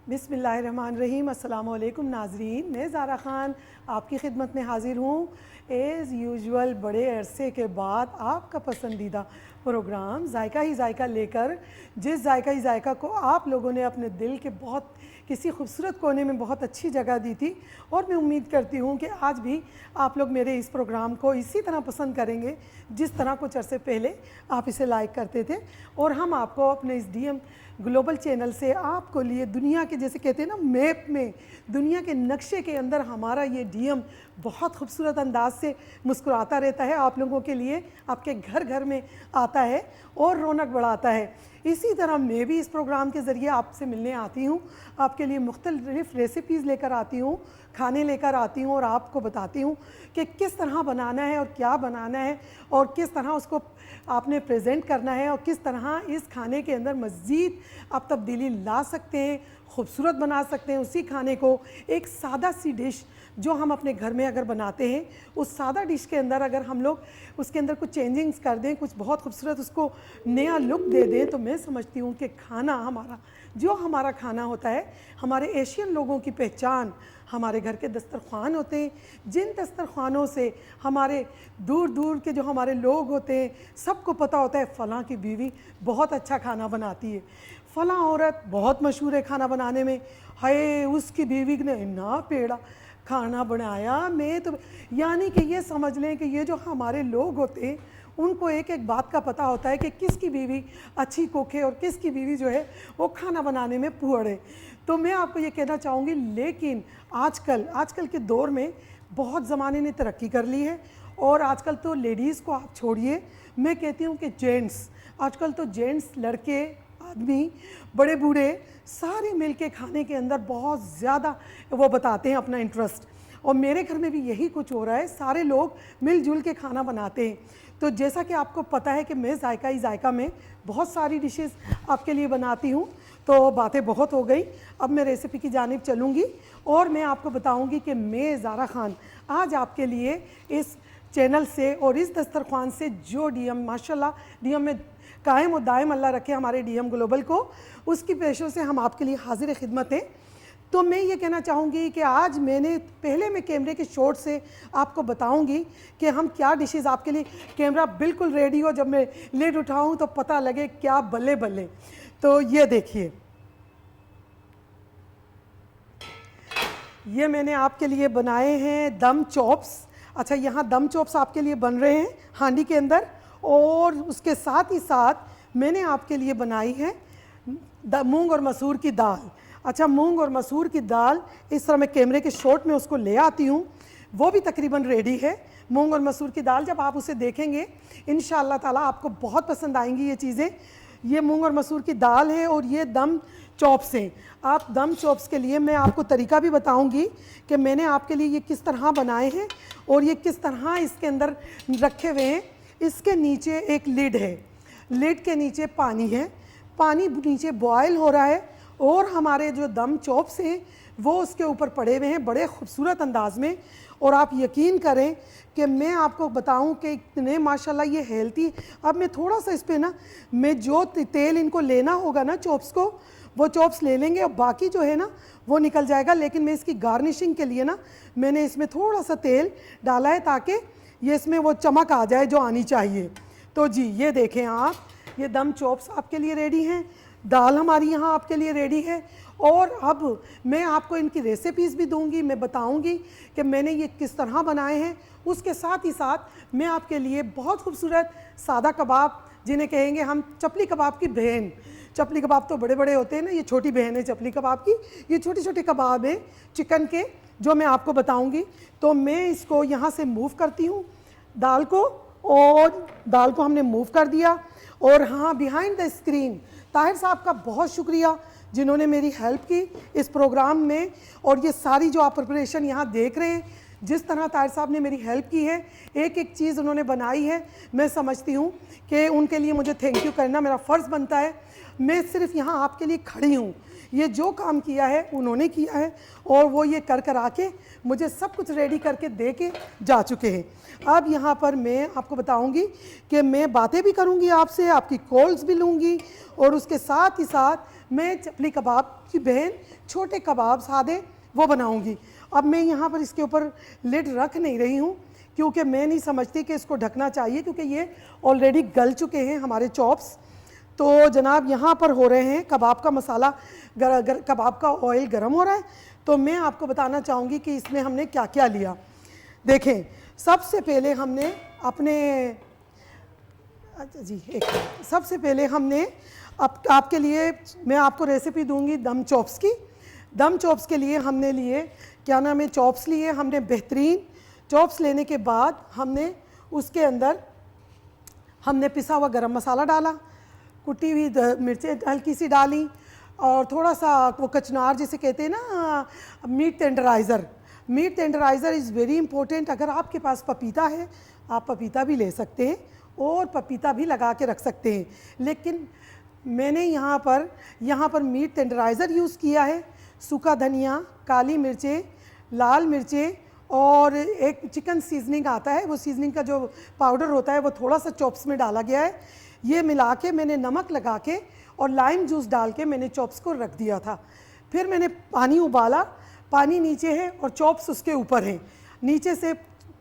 बिस्मिल्लाहिर्रहमानिर्रहीम। अस्सलामु अलैकुम नाज़रीन, मैं ज़ारा ख़ान आपकी खिदमत में हाज़िर हूँ एज़ यूजुअल बड़े अरसे के बाद आपका पसंदीदा प्रोग्राम जायका ही जायका लेकर। जिस जायका ही जायका को आप लोगों ने अपने दिल के बहुत किसी खूबसूरत कोने में बहुत अच्छी जगह दी थी, और मैं उम्मीद करती हूँ कि आज भी आप लोग मेरे इस प्रोग्राम को इसी तरह पसंद करेंगे जिस तरह कुछ अरसे पहले आप इसे लाइक करते थे। और हम आपको अपने इस डीएम ग्लोबल चैनल से आपको लिए दुनिया के, जैसे कहते हैं ना, मैप में, दुनिया के नक्शे के अंदर हमारा ये डीएम बहुत खूबसूरत अंदाज से मुस्कुराता रहता है, आप लोगों के लिए आपके घर घर में आता है और रौनक बढ़ाता है। इसी तरह मैं भी इस प्रोग्राम के ज़रिए आपसे मिलने आती हूँ, आपके लिए मुख्तलिफ़ रेसिपीज़ लेकर आती हूँ, खाने लेकर आती हूँ और आपको बताती हूँ कि किस तरह बनाना है और क्या बनाना है और किस तरह उसको आपने प्रेजेंट करना है और किस तरह इस खाने के अंदर मज़ीद आप तब्दीली ला सकते हैं, खूबसूरत बना सकते हैं उसी खाने को। एक सादा सी डिश जो हम अपने घर में अगर बनाते हैं, उस सादा डिश के अंदर अगर हम लोग उसके अंदर कुछ चेंजिंग्स कर दें, कुछ बहुत खूबसूरत उसको नया लुक दे दें, तो मैं समझती हूँ कि खाना हमारा, जो हमारा खाना होता है, हमारे एशियन लोगों की पहचान हमारे घर के दस्तरखान होते हैं। जिन दस्तरखानों से हमारे दूर दूर के जो हमारे लोग होते हैं, सबको पता होता है फ़लाँ की बीवी बहुत अच्छा खाना बनाती है, फ़लाँ औरत बहुत मशहूर है खाना बनाने में, हाय उसकी बीवी ने इतना पेड़ा खाना बनाया। मैं तो यानी कि ये समझ लें कि ये जो हमारे लोग होते हैं उनको एक एक बात का पता होता है कि किसकी बीवी अच्छी कुक है और किसकी बीवी जो है वो खाना बनाने में पुअड़ है। तो मैं आपको ये कहना चाहूँगी, लेकिन आजकल के दौर में बहुत ज़माने ने तरक्की कर ली है, और आजकल तो लेडीज़ को आप छोड़िए, मैं कहती हूँ कि जेंट्स, आजकल तो जेंट्स, लड़के, आदमी, बड़े बूढ़े सारे मिल के खाने के अंदर बहुत ज़्यादा वो बताते हैं अपना इंटरेस्ट। और मेरे घर में भी यही कुछ हो रहा है, सारे लोग मिलजुल के खाना बनाते हैं। तो जैसा कि आपको पता है कि मैं जायका ही जायका में बहुत सारी डिशेस आपके लिए बनाती हूँ, तो बातें बहुत हो गई, अब मैं रेसिपी की जानिब चलूँगी और मैं आपको बताऊँगी कि मैं ज़ारा ख़ान आज आपके लिए इस चैनल से और इस दस्तरखान से जो डीएम माशाल्लाह डीएम में कायम और दायम अल्लाह रखे हमारे डीएम ग्लोबल को, उसकी पेशों से हम आपके लिए हाजिर खिदमत हैं। तो मैं ये कहना चाहूँगी कि आज पहले मैं कैमरे के शॉट से आपको बताऊँगी कि हम क्या डिशेस आपके लिए, कैमरा बिल्कुल रेडी हो, जब मैं लिड उठाऊँ तो पता लगे क्या बल्ले बल्ले। तो ये देखिए, ये मैंने आपके लिए बनाए हैं दम चॉप्स। अच्छा, यहाँ दम चॉप्स आपके लिए बन रहे हैं हांडी के अंदर, और उसके साथ ही साथ मैंने आपके लिए बनाई है मूंग और मसूर की दाल। अच्छा, मूंग और मसूर की दाल इस तरह मैं कैमरे के शॉट में उसको ले आती हूँ, वो भी तकरीबन रेडी है। मूंग और मसूर की दाल जब आप उसे देखेंगे इंशाअल्लाह ताला आपको बहुत पसंद आएंगी ये चीज़ें। ये मूंग और मसूर की दाल है और ये दम चॉप्स हैं। आप दम चॉप्स के लिए मैं आपको तरीका भी बताऊंगी कि मैंने आपके लिए ये किस तरह बनाए हैं और ये किस तरह इसके अंदर रखे हुए हैं। इसके नीचे एक लिड है, लिड के नीचे पानी है, पानी नीचे बॉयल हो रहा है और हमारे जो दम चॉप्स हैं वो उसके ऊपर पड़े हुए हैं बड़े खूबसूरत अंदाज में। और आप यकीन करें कि मैं आपको बताऊं कि इतने माशाल्लाह ये हेल्थी। अब मैं थोड़ा सा इस पर ना, मैं जो तेल इनको लेना होगा ना चॉप्स को, वो चॉप्स ले लेंगे और बाकी जो है ना वो निकल जाएगा। लेकिन मैं इसकी गार्निशिंग के लिए ना मैंने इसमें थोड़ा सा तेल डाला है ताकि ये इसमें वो चमक आ जाए जो आनी चाहिए। तो जी ये देखें आप, ये दम चॉप्स आपके लिए रेडी हैं, दाल हमारी यहाँ आपके लिए रेडी है। और अब मैं आपको इनकी रेसिपीज़ भी दूंगी, मैं बताऊंगी कि मैंने ये किस तरह बनाए हैं। उसके साथ ही साथ मैं आपके लिए बहुत खूबसूरत सादा कबाब, जिन्हें कहेंगे हम चपली कबाब की बहन, चपली कबाब तो बड़े बड़े होते हैं ना, ये छोटी बहन है चपली कबाब की, ये छोटे छोटे कबाब हैं चिकन के जो मैं आपको बताऊंगी। तो मैं इसको यहाँ से मूव करती हूँ दाल को, और दाल को हमने मूव कर दिया। और हाँ, बिहाइंड द स्क्रीन ताहिर साहब का बहुत शुक्रिया जिन्होंने मेरी हेल्प की इस प्रोग्राम में। और ये सारी जो आप प्रिपरेशन यहाँ देख रहे हैं, जिस तरह ताहिर साहब ने मेरी हेल्प की है, एक एक चीज़ उन्होंने बनाई है, मैं समझती हूँ कि उनके लिए मुझे थैंक यू करना मेरा फ़र्ज़ बनता है। मैं सिर्फ यहाँ आपके लिए खड़ी हूँ, ये जो काम किया है उन्होंने किया है और वो ये कर आके मुझे सब कुछ रेडी करके दे के जा चुके हैं। अब यहाँ पर मैं आपको बताऊँगी कि मैं बातें भी करूँगी आपसे, आपकी कॉल्स भी लूँगी और उसके साथ ही साथ मैं चपली कबाब की बहन छोटे कबाब सादे वो बनाऊँगी। अब मैं यहाँ पर इसके ऊपर लिड रख नहीं रही हूँ क्योंकि मैं नहीं समझती कि इसको ढकना चाहिए, क्योंकि ये ऑलरेडी गल चुके हैं हमारे चॉप्स। तो जनाब यहाँ पर हो रहे हैं कबाब का मसाला, कबाब का ऑयल गर्म हो रहा है। तो मैं आपको बताना चाहूँगी कि इसमें हमने क्या क्या लिया। देखें, सबसे पहले हमने अपने, अच्छा जी एक, सबसे पहले हमने आपके लिए मैं आपको रेसिपी दूंगी दम चॉप्स की। दम चॉप्स के लिए हमने लिए, क्या नाम है, चॉप्स लिए हमने बेहतरीन। चॉप्स लेने के बाद हमने उसके अंदर हमने पिसा हुआ गरम मसाला डाला, कुटी हुई मिर्चें हल्की सी डाली और थोड़ा सा वो कचनार जिसे कहते हैं ना, meat tenderiser. Meat tenderiser is very important. अगर आपके पास पपीता है आप पपीता भी ले सकते हैं और पपीता भी लगा के रख सकते हैं, लेकिन मैंने यहाँ पर मीट टेंडराइज़र यूज़ किया है। सूखा धनिया, काली मिर्चें, लाल मिर्चें और एक चिकन सीजनिंग आता है, वो सीजनिंग का जो पाउडर होता है वो थोड़ा सा चॉप्स में डाला गया है। ये मिला के मैंने नमक लगा के और लाइम जूस डाल के मैंने चॉप्स को रख दिया था। फिर मैंने पानी उबाला, पानी नीचे है और चॉप्स उसके ऊपर हैं। नीचे से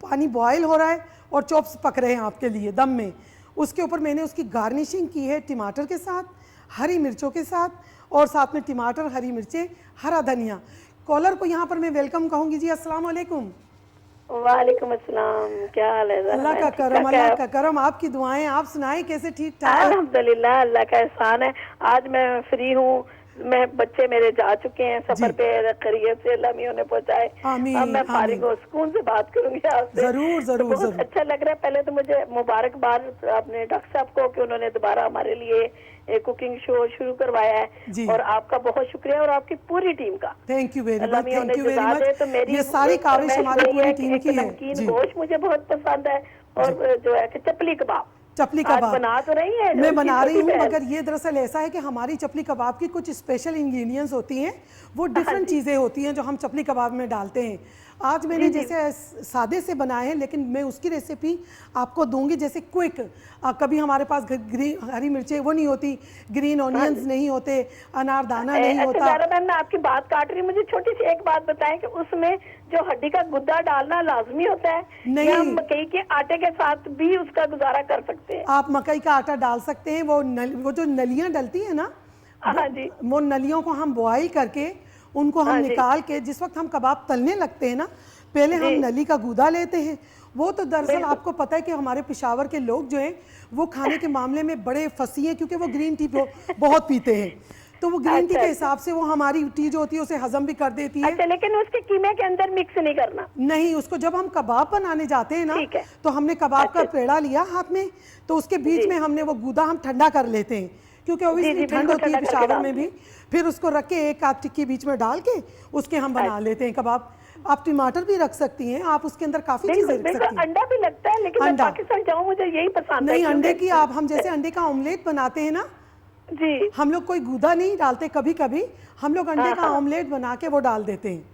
पानी बॉयल हो रहा है और चॉप्स पक रहे हैं आपके लिए दम में। उसके ऊपर मैंने उसकी गार्निशिंग की है टमाटर के साथ, हरी मिर्चों के साथ, और साथ में टमाटर, हरी मिर्चें, हरा धनिया। कॉलर को यहाँ पर मैं वेलकम कहूँगी जी। अस्सलाम वालेकुम। वालेकुम अस्सलाम, क्या हाल है? अल्लाह का करम, अल्लाह का करम, आपकी दुआएं। आप सुनाएं कैसे? ठीक ठाक? अल्हम्दुलिल्लाह, अल्लाह का एहसान है। आज मैं फ्री हूँ, मैं बच्चे मेरे जा चुके हैं सफर पे, खैरियत से अल्लाह मियां ने पहुंचाए। अब मैं फारिग हूँ, सुकून से बात करूंगी आपसे। जरूर जरूर, तो बहुत अच्छा लग रहा है। पहले तो मुझे मुबारकबाद अपने डॉक्टर साहब को कि उन्होंने दोबारा हमारे लिए एक कुकिंग शो शुरू करवाया है, और आपका बहुत शुक्रिया और आपकी पूरी टीम का। Thank you very much, thank you very much. तो मेरी ये सारी काविश हमारी पूरी टीम की है। नमकीन गोश्त मुझे बहुत पसंद है, और जो है चपली कबाब, चपली कबाब बना तो रही है, मैं बना रही हूँ, मगर ये दरअसल ऐसा है कि हमारी चपली कबाब की कुछ स्पेशल इंग्रेडिएंट्स होती हैं, वो डिफरेंट चीज़ें होती हैं जो हम चपली कबाब में डालते हैं। आज मैंने जैसे सादे से बनाए हैं, लेकिन मैं उसकी रेसिपी आपको दूंगी जैसे क्विक। कभी हमारे पास ग्रीन हरी मिर्चें वो नहीं होती, ग्रीन ऑनियंस नहीं होते, अनारदाना नहीं होता। मैं आपकी बात काट रही हूँ, मुझे छोटी सी एक बात बताएं कि उसमें जो हड्डी का गुद्दा डालना लाजमी होता है? नहीं, हम मकई के आटे के साथ भी उसका गुजारा कर सकते हैं। आप मकई का आटा डाल सकते हैं, वो जो नलियाँ डलती है ना, हाँ जी, वो नलियों को हम बॉयल करके उनको हम निकाल के, जिस वक्त हम कबाब तलने लगते हैं ना, पहले हम नली का गूदा लेते हैं। वो तो दरअसल आपको पता है कि हमारे पेशावर के लोग जो हैं वो खाने के मामले में बड़े फंसी हैं, क्योंकि वो ग्रीन टी बहुत पीते हैं। तो वो ग्रीन टी के हिसाब से वो हमारी टी जो होती है उसे हजम भी कर देती है। अच्छा, लेकिन उसके कीमे के अंदर मिक्स नहीं करना? नहीं, उसको जब हम कबाब बनाने जाते हैं ना, तो हमने कबाब का पेड़ा लिया हाथ में, तो उसके बीच में हमने वो गूदा हम ठंडा कर लेते हैं, क्योंकि ऑब्वियसली ठंड होती है पेशावर में भी। फिर उसको रख के एक आध टिक्की बीच में डाल के उसके हम बना लेते हैं कबाब। आप टमाटर भी रख सकती हैं, आप उसके अंदर काफी चीजें रख सकती हैं। अंडा भी लगता है, लेकिन मैं पाकिस्तान जाऊं मुझे यही पसंद है। नहीं, अंडे की आप, हम जैसे अंडे का ऑमलेट बनाते हैं ना जी, हम लोग कोई गूदा नहीं डालते, कभी कभी हम लोग अंडे का ऑमलेट बना के वो डाल देते हैं।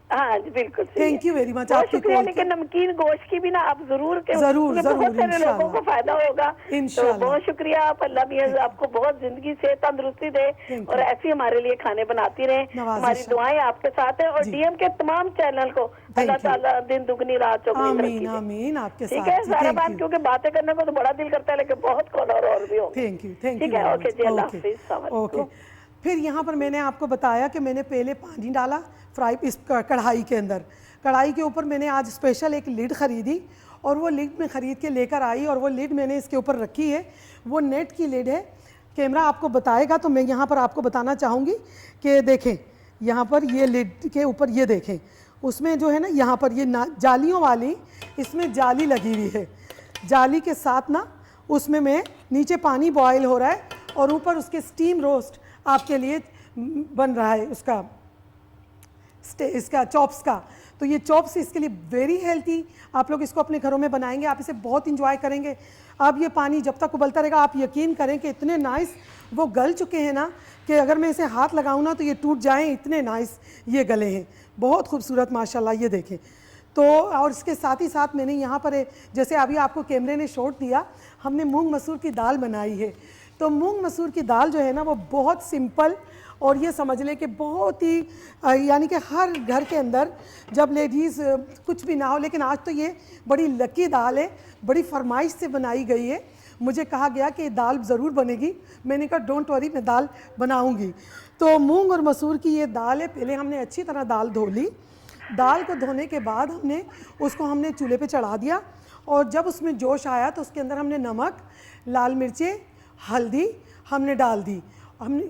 हाँ जी, बिल्कुल। थैंक यू वेरी मच, आपकी शुक्रिया। लेकिन नमकीन गोश्त की भी ना आप जरूर जरूर बहुत सारे लोगों को फायदा होगा इंशाल्लाह। तो बहुत शुक्रिया। आप अल्लाह मियां आपको बहुत जिंदगी से तंदुरुस्ती दे और ऐसी हमारे लिए खाने बनाती रहे। हमारी दुआएं आपके साथ है, और डीएम के तमाम चैनल को अल्लाह ताला दिन दुगनी रात चौगुनी तरक्की दे। आमीन, आपके साथ। ठीक है, सारा बात, क्योंकि बातें करने को तो बड़ा दिल करता है, लेकिन बहुत कॉल और भी हो। Thank you, thank you. ठीक है, ओके जी, अल्लाह हाफिज़। ओके। फिर यहाँ पर मैंने आपको बताया कि मैंने पहले पानी डाला फ्राई इस कढ़ाई के अंदर। कढ़ाई के ऊपर मैंने आज स्पेशल एक लिड ख़रीदी, और वो लिड में ख़रीद के लेकर आई, और वो लिड मैंने इसके ऊपर रखी है। वो नेट की लिड है, कैमरा आपको बताएगा तो मैं यहाँ पर आपको बताना चाहूँगी कि देखें, यहाँ पर ये लिड के ऊपर ये देखें, उसमें जो है ना, यहाँ पर ये जालियों वाली इसमें जाली लगी हुई है। जाली के साथ ना उसमें मैं नीचे पानी बॉयल हो रहा है, और ऊपर उसके स्टीम रोस्ट आपके लिए बन रहा है उसका इसका चॉप्स का। तो ये चॉप्स इसके लिए वेरी हेल्थी, आप लोग इसको अपने घरों में बनाएंगे, आप इसे बहुत इंजॉय करेंगे। अब ये पानी जब तक उबलता रहेगा, आप यकीन करें कि इतने नाइस वो गल चुके हैं ना कि अगर मैं इसे हाथ लगाऊं ना तो ये टूट जाएं, इतने नाइस ये गले हैं, बहुत खूबसूरत माशाल्लाह। ये देखें तो, और इसके साथ ही साथ मैंने यहाँ पर जैसे अभी आपको कैमरे ने शॉट दिया, हमने मूंग मसूर की दाल बनाई है। तो मूंग मसूर की दाल जो है ना वो बहुत सिंपल, और ये समझ लें कि बहुत ही यानी कि हर घर के अंदर जब लेडीज़ कुछ भी ना हो, लेकिन आज तो ये बड़ी लकी दाल है, बड़ी फरमाइश से बनाई गई है। मुझे कहा गया कि दाल ज़रूर बनेगी, मैंने कहा डोंट वरी, मैं दाल बनाऊंगी। तो मूंग और मसूर की ये दाल है। पहले हमने अच्छी तरह दाल धो ली, दाल को धोने के बाद हमने चूल्हे पे चढ़ा दिया, और जब उसमें जोश आया तो उसके अंदर हमने नमक, लाल मिर्चें, हल्दी हमने डाल दी। हमने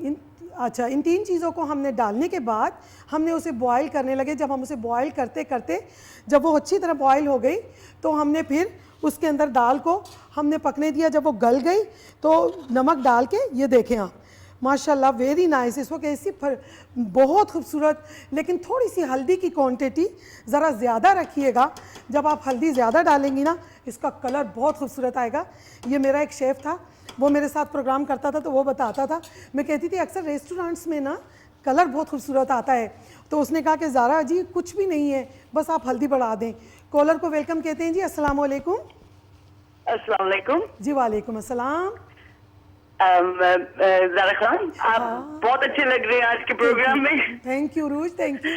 इन 3 चीज़ों को हमने डालने के बाद हमने उसे बॉईल करने लगे। जब हम उसे बॉईल करते करते जब वो अच्छी तरह बॉईल हो गई तो हमने फिर उसके अंदर दाल को हमने पकने दिया। जब वो गल गई तो नमक डाल के, ये देखें आप माशाल्लाह वेरी नाइस, इस वक्त ऐसी बहुत खूबसूरत, लेकिन थोड़ी सी हल्दी की क्वांटिटी ज़रा ज़्यादा रखिएगा। जब आप हल्दी ज़्यादा डालेंगी ना, इसका कलर बहुत खूबसूरत आएगा। ये मेरा एक शेफ़ था, वो मेरे साथ प्रोग्राम करता था, तो वो बताता था, मैं कहती थी अक्सर रेस्टोरेंट्स में ना कलर बहुत खूबसूरत आता है, तो उसने कहा कि ज़ारा जी कुछ भी नहीं है, बस आप हल्दी बढ़ा दें। कॉलर को वेलकम कहते हैं जी। अस्सलाम वालेकुम। अस्सलाम वालेकुम जी वालेकुम अस्सलाम। ज़ारा खान, आप बहुत अच्छे लग रहे हैं आज के प्रोग्राम में। Thank you ROUGE, thank you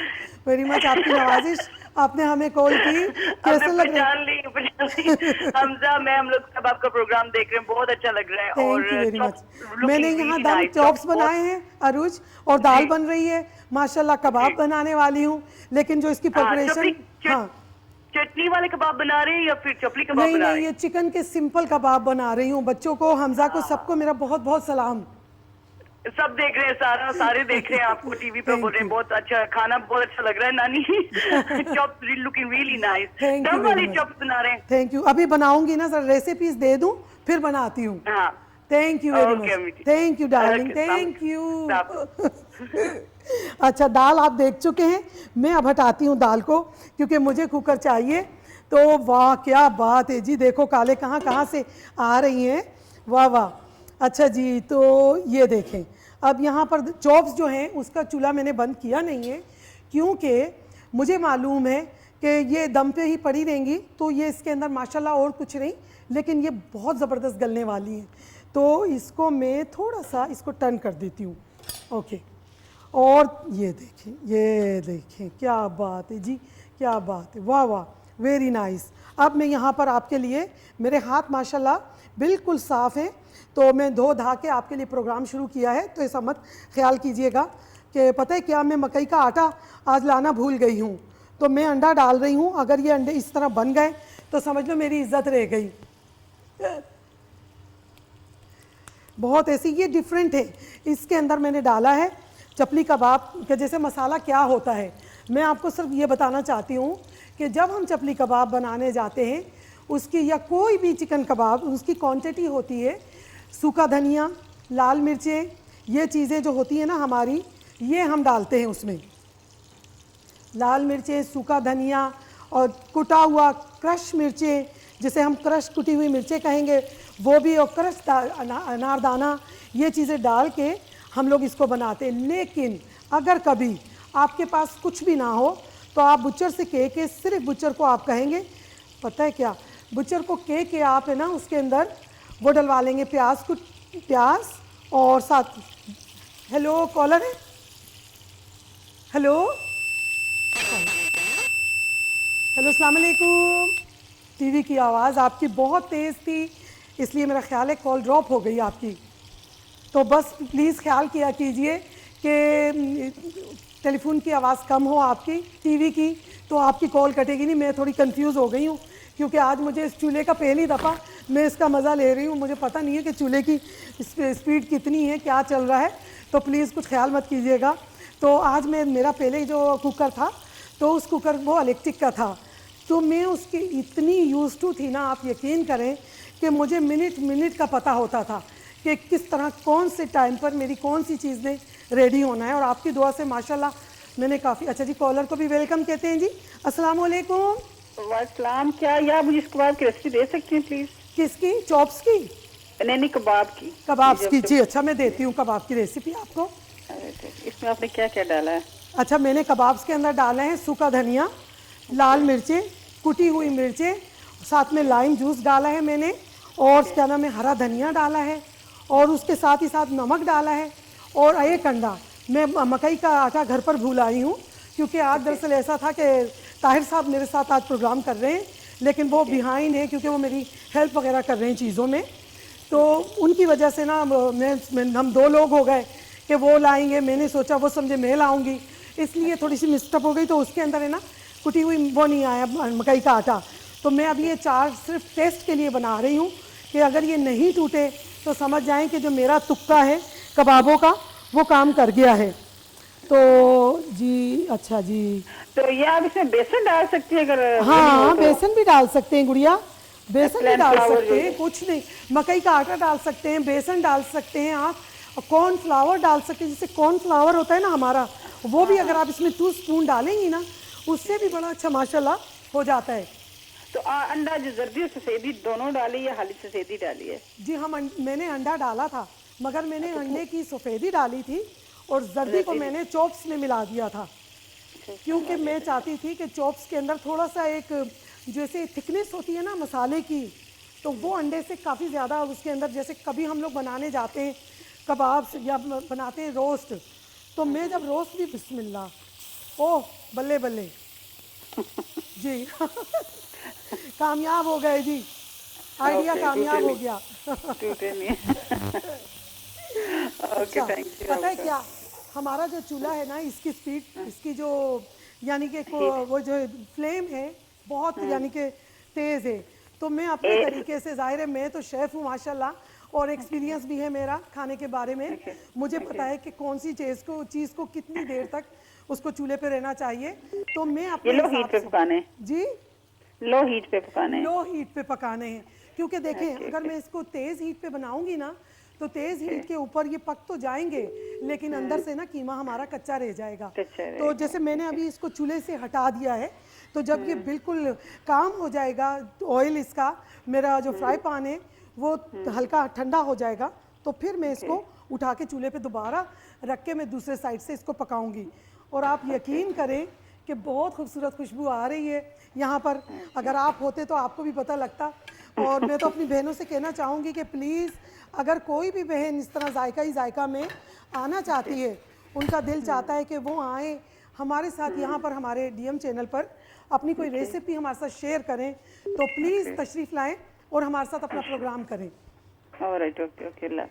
very much, आपकी नवाजिश, आपने हमें कॉल की। कैसे लग रहा है? हमजा, मैं, हम लोग सब आपका प्रोग्राम देख रहे हैं, बहुत अच्छा लग रहा है। Thank you very much. मैंने यहाँ दम चॉप्स बनाए हैं अरूज, और दाल बन रही है माशाल्लाह। कबाब बनाने वाली हूँ, लेकिन जो इसकी प्रिपरेशन, हाँ चटनी वाले कबाब बना रहे हैं या फिर चपली कबाब नहीं बना नहीं, रहे हैं? ये चिकन के सिंपल कबाब बना रही हूँ। बच्चों को, हमजा को, सबको मेरा बहुत बहुत सलाम। सब देख रहे हैं, सारे देख रहे हैं आपको टीवी पे, बोल रहे हैं बहुत अच्छा खाना, बहुत अच्छा लग रहा है नानी। चॉप्स लुकिंग रियली नाइस, दम वाली चॉप्स बना रहे हैं। थैंक यू, अभी बनाऊंगी ना, सर रेसिपीज दे दूं फिर बनाती हूँ। Thank you very much, thank you darling, thank you. अच्छा, दाल आप देख चुके हैं, मैं अब हटाती हूँ दाल को क्योंकि मुझे कुकर चाहिए। तो वाह क्या बात है जी, देखो काले कहाँ कहाँ से आ रही हैं, वाह वाह। अच्छा जी, तो ये देखें, अब यहाँ पर चॉप्स जो हैं उसका चूल्हा मैंने बंद किया नहीं है, क्योंकि मुझे मालूम है कि ये दम पे ही पड़ी रहेंगी, तो ये इसके अंदर माशाल्लाह और कुछ नहीं, लेकिन ये बहुत ज़बरदस्त गलने वाली हैं। तो इसको मैं थोड़ा सा इसको टर्न कर देती हूँ। ओके, और ये देखें क्या बात है जी, क्या बात है, वाह वाह वेरी नाइस। अब मैं यहाँ पर आपके लिए, मेरे हाथ माशाल्लाह बिल्कुल साफ़ हैं, तो मैं धो धा के आपके लिए प्रोग्राम शुरू किया है, तो ऐसा मत ख्याल कीजिएगा कि पता है क्या, मैं मकई का आटा आज लाना भूल गई हूँ, तो मैं अंडा डाल रही हूँ। अगर ये अंडे इस तरह बन गए तो समझ लो मेरी इज्जत रह गई। बहुत ऐसी, ये डिफरेंट है, इसके अंदर मैंने डाला है चपली कबाब के जैसे मसाला क्या होता है। मैं आपको सिर्फ ये बताना चाहती हूँ कि जब हम चपली कबाब बनाने जाते हैं, उसकी या कोई भी चिकन कबाब, उसकी क्वांटिटी होती है सूखा धनिया, लाल मिर्चें, ये चीज़ें जो होती हैं ना हमारी, ये हम डालते हैं उसमें, लाल मिर्चें, सूखा धनिया और कुटा हुआ क्रश मिर्चें, जिसे हम क्रश कुटी हुई मिर्चें कहेंगे, वो भी, और क्रश अनारदाना, ये चीज़ें डाल के हम लोग इसको बनाते हैं। लेकिन अगर कभी आपके पास कुछ भी ना हो तो आप बुच्चर से कह के, सिर्फ बुच्चर को आप कहेंगे, पता है क्या, बुच्चर को कह के आप है ना उसके अंदर वो डलवा लेंगे प्याज और साथ, हेलो कॉलर है, हेलो हेलो अस्सलाम वालेकुम। टीवी की आवाज़ आपकी बहुत तेज़ थी, इसलिए मेरा ख्याल है कॉल ड्रॉप हो गई आपकी। तो बस प्लीज़ ख्याल किया कीजिए कि टेलीफोन की आवाज़ कम हो आपकी, टीवी की, तो आपकी कॉल कटेगी नहीं। मैं थोड़ी कंफ्यूज हो गई हूँ क्योंकि आज मुझे इस चूल्हे का पहली दफ़ा मैं इसका मज़ा ले रही हूँ, मुझे पता नहीं है कि चूल्हे की स्पीड कितनी है, क्या चल रहा है, तो प्लीज़ कुछ ख्याल मत कीजिएगा। तो आज मेरा पहले जो कुकर था, तो उस कुकर वो इलेक्ट्रिक का था, तो मैं उसकी इतनी यूज़ टू थी ना, आप यकीन करें कि मुझे मिनट मिनट का पता होता था कि किस तरह कौन से टाइम पर मेरी कौन सी चीज़ ने रेडी होना है। और आपकी दुआ से माशाल्लाह मैंने काफ़ी अच्छा जी, कॉलर को भी वेलकम कहते हैं जी। अस्सलाम वालेकुम। वालेकुम। क्या या मुझे इस कबाब की रेसिपी दे सकती हैं प्लीज? किसकी? चॉप्स की? नहीं, कबाब की। कबाब्स की जी। अच्छा, मैं देती हूँ कबाब की रेसिपी आपको। इसमें आपने क्या क्या डाला है? अच्छा, मैंने कबाब्स के अंदर डाले हैं सूखा धनिया, लाल मिर्चें, कुटी हुई मिर्चें, साथ में लाइम जूस डाला है मैंने, और क्या नाम है, हरा धनिया डाला है, और उसके साथ ही साथ नमक डाला है, और एक अंडा। मैं मकई का आटा घर पर भूल आई हूँ, क्योंकि आज दरअसल ऐसा था कि ताहिर साहब मेरे साथ आज प्रोग्राम कर रहे हैं, लेकिन वो बिहाइंड है क्योंकि वो मेरी हेल्प वगैरह कर रहे हैं चीज़ों में, तो उनकी वजह से ना हम 2 लोग हो गए कि वो लाएंगे, मैंने सोचा वो समझे मैं लाऊंगी, इसलिए थोड़ी सी मिस्टेक हो गई। तो उसके अंदर है ना कुटी हुई वो नहीं आया मकई का आटा। तो मैं अब ये 4 सिर्फ टेस्ट के लिए बना रही हूँ कि अगर ये नहीं टूटे तो समझ जाएं कि जो मेरा तुक्का है कबाबों का वो काम कर गया है। तो जी अच्छा जी, तो ये आप इसमें बेसन डाल सकती है अगर? हाँ, बेसन भी डाल सकते हैं गुड़िया, बेसन भी डाल सकते हैं, कुछ नहीं, मकई का आटा डाल सकते हैं, बेसन डाल सकते हैं आप, कॉर्न फ्लावर डाल सकते हैं, जैसे कॉर्न फ्लावर होता है ना हमारा, वो भी अगर आप इसमें 2 स्पून डालेंगी ना उससे भी बड़ा अच्छा माशाल्लाह हो जाता है। तो अंडा जो जर्दी और सफेदी दोनों डाली या खाली सफेदी डाली है? जी मैंने अंडा डाला था, मगर मैंने अंडे की सफ़ेदी डाली थी और जर्दी को मैंने चॉप्स में मिला दिया था, क्योंकि मैं चाहती थी कि चॉप्स के अंदर थोड़ा सा एक जैसे थिकनेस होती है ना मसाले की, तो वो अंडे से काफ़ी ज़्यादा उसके अंदर, जैसे कभी हम लोग बनाने जाते हैं कबाब्स या बनाते हैं रोस्ट, तो मैं जब रोस्ट भी बिस्मिल्लाह, ओह बल्ले बल्ले जी कामयाब हो गए जी, आइडिया कामयाब हो गया। अच्छा, पता है क्या, हमारा जो चूल्हा है ना इसकी स्पीड, इसकी जो यानी कि वो जो फ्लेम है बहुत यानी कि तेज़ है, तो मैं अपने तरीके से, जाहिर है मैं तो शेफ़ हूँ माशाल्लाह, और एक्सपीरियंस भी है मेरा खाने के बारे में, मुझे पता है कि कौन सी चीज़ को कितनी देर तक उसको चूल्हे पे रहना चाहिए। तो मैं अपने लो हीट पे पकाने जी, लो हीट पे पकाने, लो हीट पे पकाने हैं, क्योंकि देखें अगर मैं इसको तेज़ हीट पे बनाऊंगी ना तो तेज़ हीट के ऊपर ये पक तो जाएंगे, लेकिन अंदर से ना कीमा हमारा कच्चा रह जाएगा। तो जैसे मैंने अभी इसको चूल्हे से हटा दिया है, तो जब ये बिल्कुल काम हो जाएगा, ऑयल इसका, मेरा जो फ्राई पैन है वो हल्का ठंडा हो जाएगा, तो फिर मैं इसको उठा के चूल्हे पे दोबारा रख के मैं दूसरे साइड से इसको पकाऊंगी। और आप यकीन करें कि बहुत खूबसूरत खुशबू आ रही है यहाँ पर, अगर आप होते तो आपको भी पता लगता। और मैं तो अपनी बहनों से कहना चाहूँगी कि प्लीज़ अगर कोई भी बहन इस तरह जायका ही जायका में आना चाहती है, उनका दिल चाहता है कि वो आए हमारे साथ यहाँ पर हमारे डीएम चैनल पर अपनी कोई रेसिपी हमारे साथ शेयर करें, तो प्लीज़ तशरीफ़ लाएं और हमारे साथ अपना प्रोग्राम करें।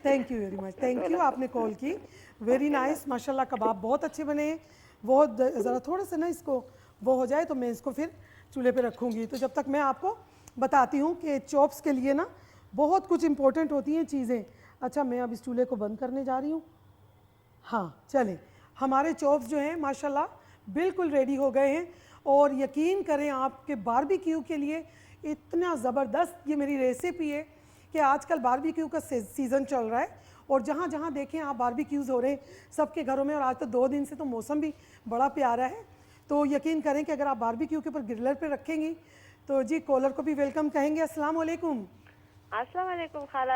Thank you very much, thank you, आपने कॉल की, वेरी नाइस, माशाल्लाह कबाब बहुत अच्छे बने हैं। वो ज़रा थोड़ा सा ना इसको वो हो जाए तो मैं इसको फिर चूल्हे पे रखूँगी। तो जब तक मैं आपको बताती हूँ कि चॉप्स के लिए ना बहुत कुछ इंपॉर्टेंट होती हैं चीज़ें। अच्छा, मैं अब इस चूल्हे को बंद करने जा रही हूँ। हाँ चलें, हमारे चॉप्स जो हैं माशाल्लाह बिल्कुल रेडी हो गए हैं, और यकीन करें आपके बारबेक्यू के लिए इतना ज़बरदस्त ये मेरी रेसिपी है कि आजकल बारबेक्यू का सीज़न चल रहा है, और जहाँ जहाँ देखें आप बारबेक्यूज़ हो रहे हैं सबके घरों में, और आज तो 2 दिन से तो मौसम भी बड़ा प्यारा है, तो यकीन करें कि अगर आप बारबेक्यू के ऊपर ग्रिलर पे रखेंगी तो जी कॉलर को भी वेलकम कहेंगे। अस्सलाम वालेकुम। अस्सलाम वालेकुम खाला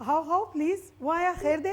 हाउ प्लीज वाया खैर दे।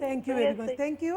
Thank you very much, thank you.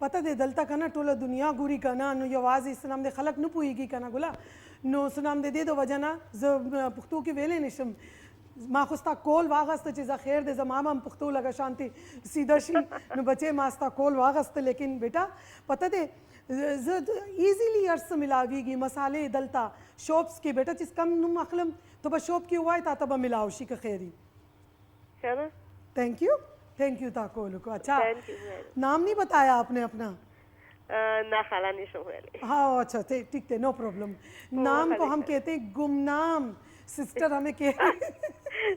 पता दे दलता कना टोला दुनिया गुरी कना नो ये आवाज़ इस नाम दे खलक न पुईगी कना गुला नो सुनाम दे दो वजना ज पुख्तू की वेले निशम माखुस्ता कोल वागस्त चीज़ा खैर दे जमाम हम पुख्तू लगा शांति सीधशी न बचे मास्ता कोल वागस्त, लेकिन बेटा पता दे ज इजीली अर्स मिलावीगी मसाले दलता शॉप्स के बेटा जिस कम नुम अखलम तो बस शॉप की हुआ था तब मिलावशी का खैरी। थैंक यू, थैंक यू ताकोल को। अच्छा, नाम नहीं बताया आपने अपना? ना खाला नहीं शोहले। हाँ अच्छा ठीक है, नो प्रॉब्लम। नाम को हम कहते हैं गुमनाम, सिस्टर हमें कह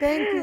थैंक यू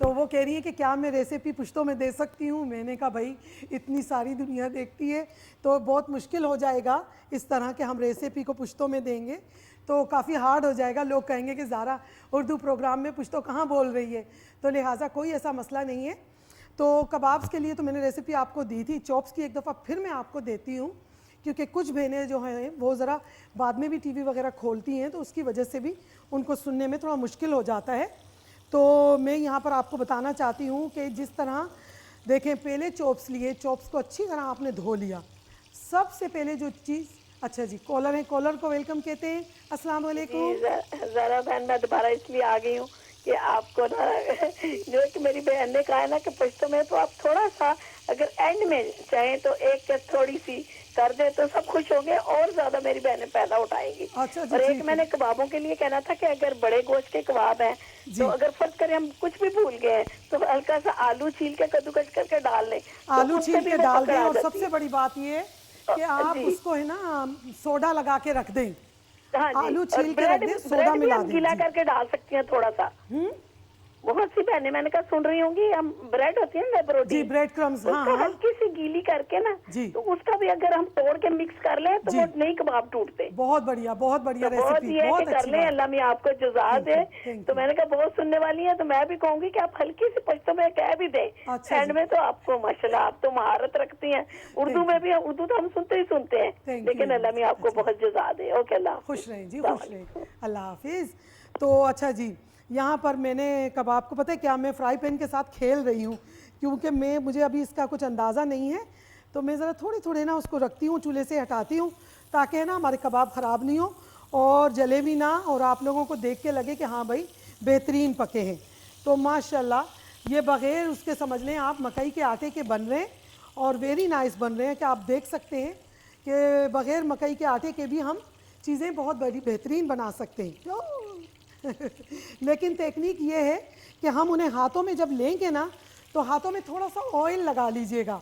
तो वो कह रही है कि क्या मैं रेसिपी पुश्तों में दे सकती हूँ। मैंने कहा भाई इतनी सारी दुनिया देखती है तो बहुत मुश्किल हो जाएगा इस तरह के हम रेसिपी को पुश्तों में देंगे तो काफ़ी हार्ड हो जाएगा। लोग कहेंगे कि ज़ारा उर्दू प्रोग्राम में पुश्तो कहाँ बोल रही है, तो लिहाजा कोई ऐसा मसला नहीं है। तो कबाब्स के लिए तो मैंने रेसिपी आपको दी थी, चॉप्स की एक दफ़ा फिर मैं आपको देती हूँ क्योंकि कुछ बहनें जो हैं वो ज़रा बाद में भी टीवी वगैरह खोलती हैं तो उसकी वजह से भी उनको सुनने में थोड़ा मुश्किल हो जाता है। तो मैं यहाँ पर आपको बताना चाहती हूँ कि जिस तरह देखें, पहले चॉप्स लिए, चॉप्स को अच्छी तरह आपने धो लिया। सबसे पहले जो चीज़, अच्छा जी कॉलर है, कॉलर को वेलकम कहते हैं। अस्सलाम वालेकुम। ज़रा बहन मैं दोबारा इसलिए आ गई हूँ कि आपको ना जो कि मेरी बहन ने कहा है ना कि पश्तो में तो आप थोड़ा सा अगर एंड में चाहें तो एक थोड़ी सी कर दे तो सब खुश होंगे और ज्यादा मेरी बहनें पैदा उठाएंगी। अच्छा और एक मैंने कबाबों के लिए कहना था कि अगर बड़े गोश्त के कबाब हैं तो अगर फर्ज करें हम कुछ भी भूल गए हैं तो हल्का सा आलू छील के कद्दूकस करके डाल लें, आलू छील के डाल दें। और सबसे बड़ी बात ये कि आप उसको है ना सोडा लगा के रख दें। हाँ, आलू छील के रख दें, सोडा मिला दें, गीला करके डाल सकती हैं थोड़ा सा। बहुत सी बहनें मैंने कहा सुन रही होंगी, हम ब्रेड होती है ना ब्रोडी जी, ब्रेड क्रम्स, हाँ, हल्की सी गीली करके ना तो उसका भी अगर हम तोड़ के मिक्स कर लें तो वो नहीं कबाब टूटते। बहुत बढ़िया रेसिपी बहुत कर लें। अल्लाह मैं आपको जुज़ा दे। तो मैंने कहा बहुत सुनने वाली है तो मैं भी कहूंगी कि आप हल्की सी पश्तो में कह भी दें एंड में तो आपको माशाल्लाह आप तो महारत रखती हैं। उर्दू में भी, उर्दू तो हम सुनते ही सुनते हैं, लेकिन अल्लाह मैं आपको बहुत जुज़ा दे। ओके, अल्लाह खुश रहें जी, खुश रहें, अल्लाह हाफिज। तो अच्छा जी, यहाँ पर मैंने कबाब को पता है क्या, मैं फ्राई पैन के साथ खेल रही हूँ क्योंकि मुझे अभी इसका कुछ अंदाज़ा नहीं है। तो मैं ज़रा थोड़े थोड़े ना उसको रखती हूँ, चूल्हे से हटाती हूँ ताकि ना हमारे कबाब ख़राब नहीं हो और जले भी ना, और आप लोगों को देख के लगे कि हाँ भाई बेहतरीन पके हैं। तो माशाल्लाह ये बग़ैर उसके समझ लें आप मकई के आटे के बन रहे हैं और वेरी नाइस बन रहे हैं कि आप देख सकते हैं कि बग़ैर मकई के आटे के भी हम चीज़ें बहुत बड़ी बेहतरीन बना सकते हैं। लेकिन टेक्निक ये है कि हम उन्हें हाथों में जब लेंगे ना तो हाथों में थोड़ा सा ऑयल लगा लीजिएगा।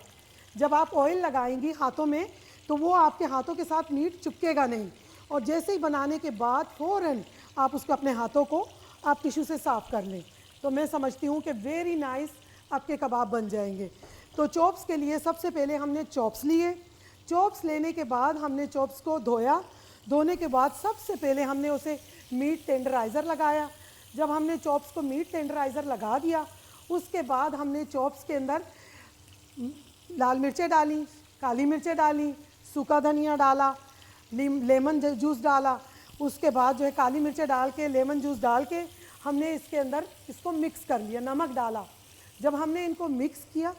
जब आप ऑयल लगाएंगी हाथों में तो वो आपके हाथों के साथ मीट चिपकेगा नहीं, और जैसे ही बनाने के बाद फ़ौरन आप उसको अपने हाथों को आप टिश्यू से साफ़ कर लें तो मैं समझती हूँ कि वेरी नाइस आपके कबाब बन जाएंगे। तो चॉप्स के लिए सबसे पहले हमने चॉप्स लिए। चॉप्स लेने के बाद हमने चॉप्स को धोया। धोने के बाद सबसे पहले हमने उसे मीट टेंडराइज़र लगाया। जब हमने चॉप्स को मीट टेंडराइज़र लगा दिया उसके बाद हमने चॉप्स के अंदर लाल मिर्चें डाली, काली मिर्चें डाली, सूखा धनिया डाला, लेमन जूस डाला। उसके बाद जो है काली मिर्चें डाल के, लेमन जूस डाल के हमने इसके अंदर इसको मिक्स कर लिया, नमक डाला। जब हमने इनको मिक्स किया,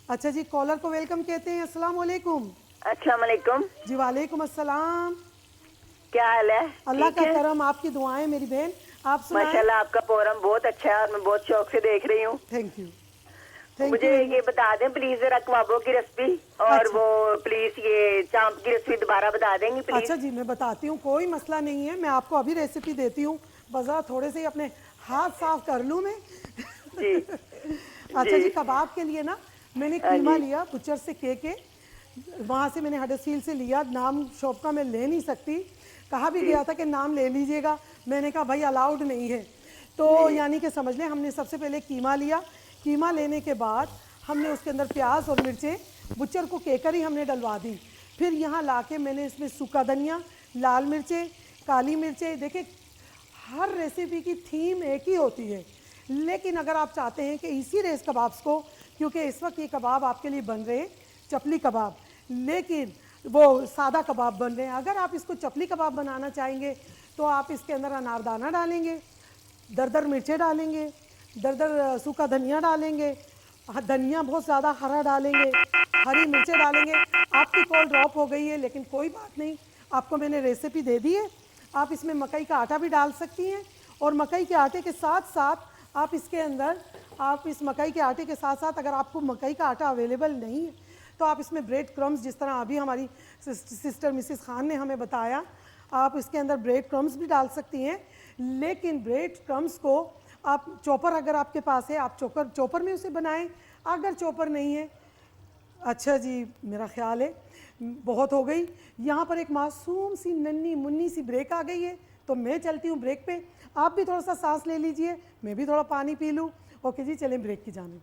अच्छा जी कॉलर को वेलकम कहते हैं। अस्सलाम वालेकुम। अस्सलाम वालेकुम जी वालेकुम अस्सलाम। क्या हाल है? अल्लाह का करम, आपकी दुआएं मेरी बहन। आप सुनाएं। माशाल्लाह आपका प्रोग्राम बहुत अच्छा है और मैं बहुत शौक से देख रही हूँ। Thank you. मुझे ये बता दें प्लीज जरा कबाबों की रेसिपी और वो प्लीज ये चांप की रेसिपी दोबारा बता देंगी प्लीज। अच्छा जी मैं बताती हूँ, कोई मसला नहीं है, मैं आपको अभी रेसिपी देती हूँ, बस जरा थोड़े से अपने हाथ साफ कर लूँ मैं। जी। अच्छा जी कबाब के लिए ना मैंने कीमा लिया बुचर से के वहाँ से मैंने हडर्सफील्ड से लिया। नाम शॉप का मैं ले नहीं सकती, कहा भी गया था कि नाम ले लीजिएगा, मैंने कहा भाई अलाउड नहीं है। तो यानी कि समझ लें हमने सबसे पहले कीमा लिया। कीमा लेने के बाद हमने उसके अंदर प्याज और मिर्चें बुचर को केकर ही हमने डलवा दी। फिर यहाँ लाके मैंने इसमें सूखा धनिया, लाल मिर्चें, काली मिर्चें, देखिए हर रेसिपी की थीम एक ही होती है, लेकिन अगर आप चाहते हैं कि इसी रेस कबाब्स को, क्योंकि इस वक्त ये कबाब आपके लिए बन रहे हैं चपली कबाब, लेकिन वो सादा कबाब बन रहे हैं, अगर आप इसको चपली कबाब बनाना चाहेंगे तो आप इसके अंदर अनारदाना डालेंगे, दरदर मिर्चें डालेंगे, दरदर सूखा धनिया डालेंगे, धनिया बहुत ज़्यादा हरा डालेंगे, हरी मिर्चें डालेंगे। आपकी कॉल ड्रॉप हो गई है लेकिन कोई बात नहीं, आपको मैंने रेसिपी दे दी है। आप इसमें मकई का आटा भी डाल सकती हैं और मकई के आटे के साथ साथ आप इसके अंदर, आप इस मकई के आटे के साथ साथ अगर आपको मकई का आटा अवेलेबल नहीं है तो आप इसमें ब्रेड क्रम्स, जिस तरह अभी हमारी सिस्टर मिसिस खान ने हमें बताया, आप इसके अंदर ब्रेड क्रम्स भी डाल सकती हैं। लेकिन ब्रेड क्रम्स को आप चॉपर अगर आपके पास है आप चॉपर में उसे बनाएं, अगर चॉपर नहीं है अच्छा जी, मेरा ख्याल है बहुत हो गई। यहाँ पर एक मासूम सी नन्ही मुन्नी सी ब्रेक आ गई है, तो मैं चलती हूँ ब्रेक पे। आप भी थोड़ा सा सांस ले लीजिए, मैं भी थोड़ा पानी पी लूँ। ओके जी, चलें ब्रेक की जानिब।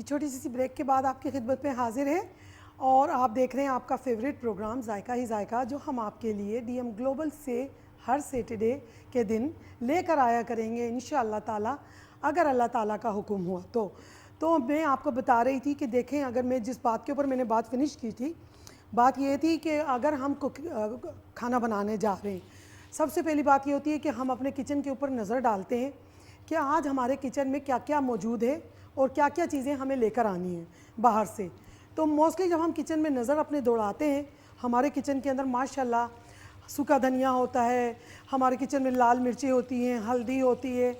जी, छोटी सी ब्रेक के बाद आपकी खिदमत में हाजिर है और आप देख रहे हैं आपका फेवरेट प्रोग्राम जायका ही जायका, जो हम आपके लिए डीएम ग्लोबल से हर सैटरडे के दिन लेकर आया करेंगे इंशाअल्लाह ताला, अगर अल्लाह ताला का हुक्म हुआ तो मैं आपको बता रही थी कि देखें, अगर मैं जिस बात के ऊपर मैंने बात फिनिश की थी, बात ये थी कि अगर हम खाना बनाने जा रहे हैं, सबसे पहली बात ये होती है कि हम अपने किचन के ऊपर नज़र डालते हैं कि आज हमारे किचन में क्या क्या मौजूद है और क्या क्या चीज़ें हमें लेकर आनी हैं बाहर से। तो मोस्टली जब हम किचन में नज़र अपने दौड़ाते हैं, हमारे किचन के अंदर माशाल्लाह सूखा धनिया होता है, हमारे किचन में लाल मिर्ची होती हैं, हल्दी होती है,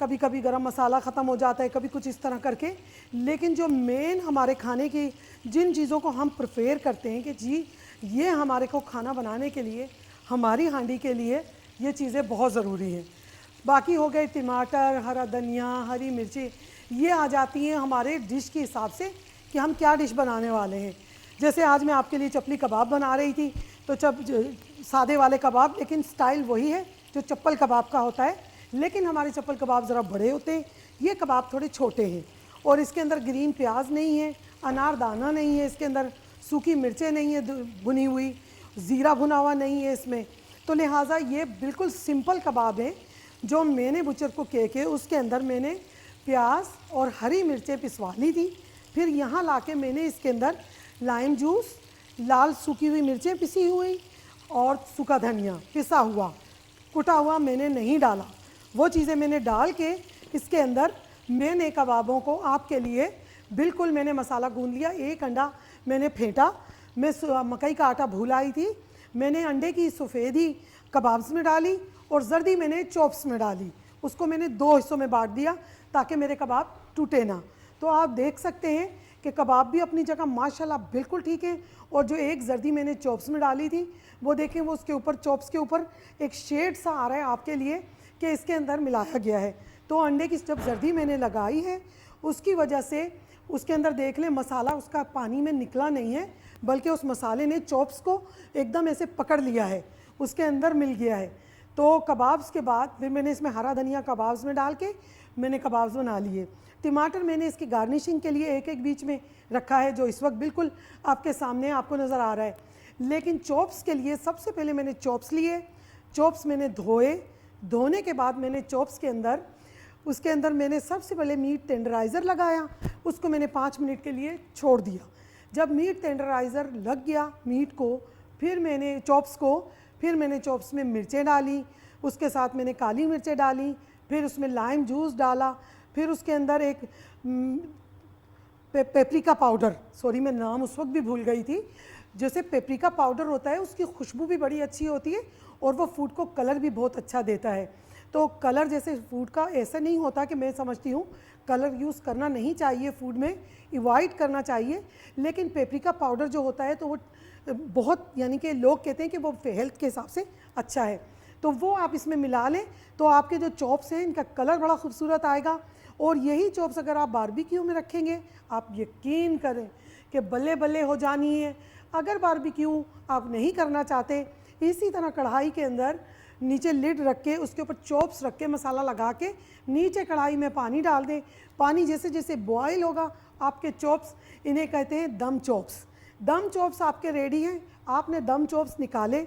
कभी कभी गरम मसाला ख़त्म हो जाता है, कभी कुछ इस तरह करके। लेकिन जो मेन हमारे खाने की जिन चीज़ों को हम प्रेफर करते हैं कि जी ये हमारे को खाना बनाने के लिए, हमारी हांडी के लिए ये चीज़ें बहुत ज़रूरी हैं। बाकी हो गए टमाटर, हरा धनिया, हरी मिर्ची, ये आ जाती हैं हमारे डिश के हिसाब से कि हम क्या डिश बनाने वाले हैं। जैसे आज मैं आपके लिए चपली कबाब बना रही थी, तो सादे वाले कबाब, लेकिन स्टाइल वही है जो चप्पल कबाब का होता है, लेकिन हमारे चप्पल कबाब ज़रा बड़े होते हैं, ये कबाब थोड़े छोटे हैं। और इसके अंदर ग्रीन प्याज नहीं है, अनार दाना नहीं है, इसके अंदर सूखी मिर्चें नहीं है भुनी हुई, ज़ीरा भुना हुआ नहीं है इसमें। तो लिहाजा ये बिल्कुल सिंपल कबाब है जो मैंने बुचर को कह के उसके अंदर मैंने प्याज और हरी मिर्चें पिसवा ली थी। फिर यहाँ लाके मैंने इसके अंदर लाइम जूस, लाल सूखी हुई मिर्चें पिसी हुई और सूखा धनिया पिसा हुआ, कुटा हुआ मैंने नहीं डाला। वो चीज़ें मैंने डाल के इसके अंदर मैंने कबाबों को आपके लिए बिल्कुल मैंने मसाला गूंद लिया। एक अंडा मैंने फेंटा, मैं मकई का आटा भूल आई थी, मैंने अंडे की सफ़ेदी कबाब्स में डाली और जर्दी मैंने चॉप्स में डाली। उसको मैंने 2 हिस्सों में बांट दिया ताकि मेरे कबाब टूटे ना। तो आप देख सकते हैं कि कबाब भी अपनी जगह माशाल्लाह बिल्कुल ठीक है। और जो एक जर्दी मैंने चॉप्स में डाली थी, वो देखें, वो उसके ऊपर चॉप्स के ऊपर एक शेड सा आ रहा है आपके लिए कि इसके अंदर मिलाया गया है। तो अंडे की जब जर्दी मैंने लगाई है, उसकी वजह से उसके अंदर देख लें मसाला उसका पानी में निकला नहीं है, बल्कि उस मसाले ने चॉप्स को एकदम ऐसे पकड़ लिया है, उसके अंदर मिल गया है। तो कबाब्स के बाद फिर मैंने इसमें हरा धनिया कबाब्स में डाल के मैंने कबाब्स बना लिए। टमाटर मैंने इसकी गार्निशिंग के लिए एक एक बीच में रखा है, जो इस वक्त बिल्कुल आपके सामने आपको नज़र आ रहा है। लेकिन चॉप्स के लिए सबसे पहले मैंने चॉप्स लिए, चॉप्स मैंने धोए, धोने के बाद मैंने चॉप्स के अंदर उसके अंदर मैंने सबसे पहले मीट टेंडराइज़र लगाया, उसको मैंने 5 मिनट के लिए छोड़ दिया। जब मीट टेंडराइज़र लग गया मीट को, फिर मैंने चॉप्स में मिर्चें डाली, उसके साथ मैंने काली मिर्चें डाली, फिर उसमें लाइम जूस डाला, फिर उसके अंदर एक पेपरिका पाउडर, सॉरी मैं नाम उस वक्त भी भूल गई थी, जैसे पेपरिका पाउडर होता है उसकी खुशबू भी बड़ी अच्छी होती है और वो फूड को कलर भी बहुत अच्छा देता है। तो कलर जैसे फूड का ऐसा नहीं होता कि मैं समझती हूँ कलर यूज़ करना नहीं चाहिए, फूड में अवॉइड करना चाहिए, लेकिन पेपरिका पाउडर जो होता है तो वो बहुत, यानी कि लोग कहते हैं कि वो हेल्थ के हिसाब से अच्छा है, तो वो आप इसमें मिला लें तो आपके जो चॉप्स हैं इनका कलर बड़ा खूबसूरत आएगा। और यही चॉप्स अगर आप बारबेक्यू में रखेंगे, आप यकीन करें कि बल्ले बल्ले हो जानी है। अगर बारबेक्यू आप नहीं करना चाहते, इसी तरह कढ़ाई के अंदर नीचे लिड रख के उसके ऊपर चॉप्स रख के मसाला लगा के नीचे कढ़ाई में पानी डाल दें। पानी जैसे जैसे बॉयल होगा आपके चॉप्स, इन्हें कहते हैं दम चॉप्स। दम चॉप्स आपके रेडी हैं। आपने दम चॉप्स निकाले,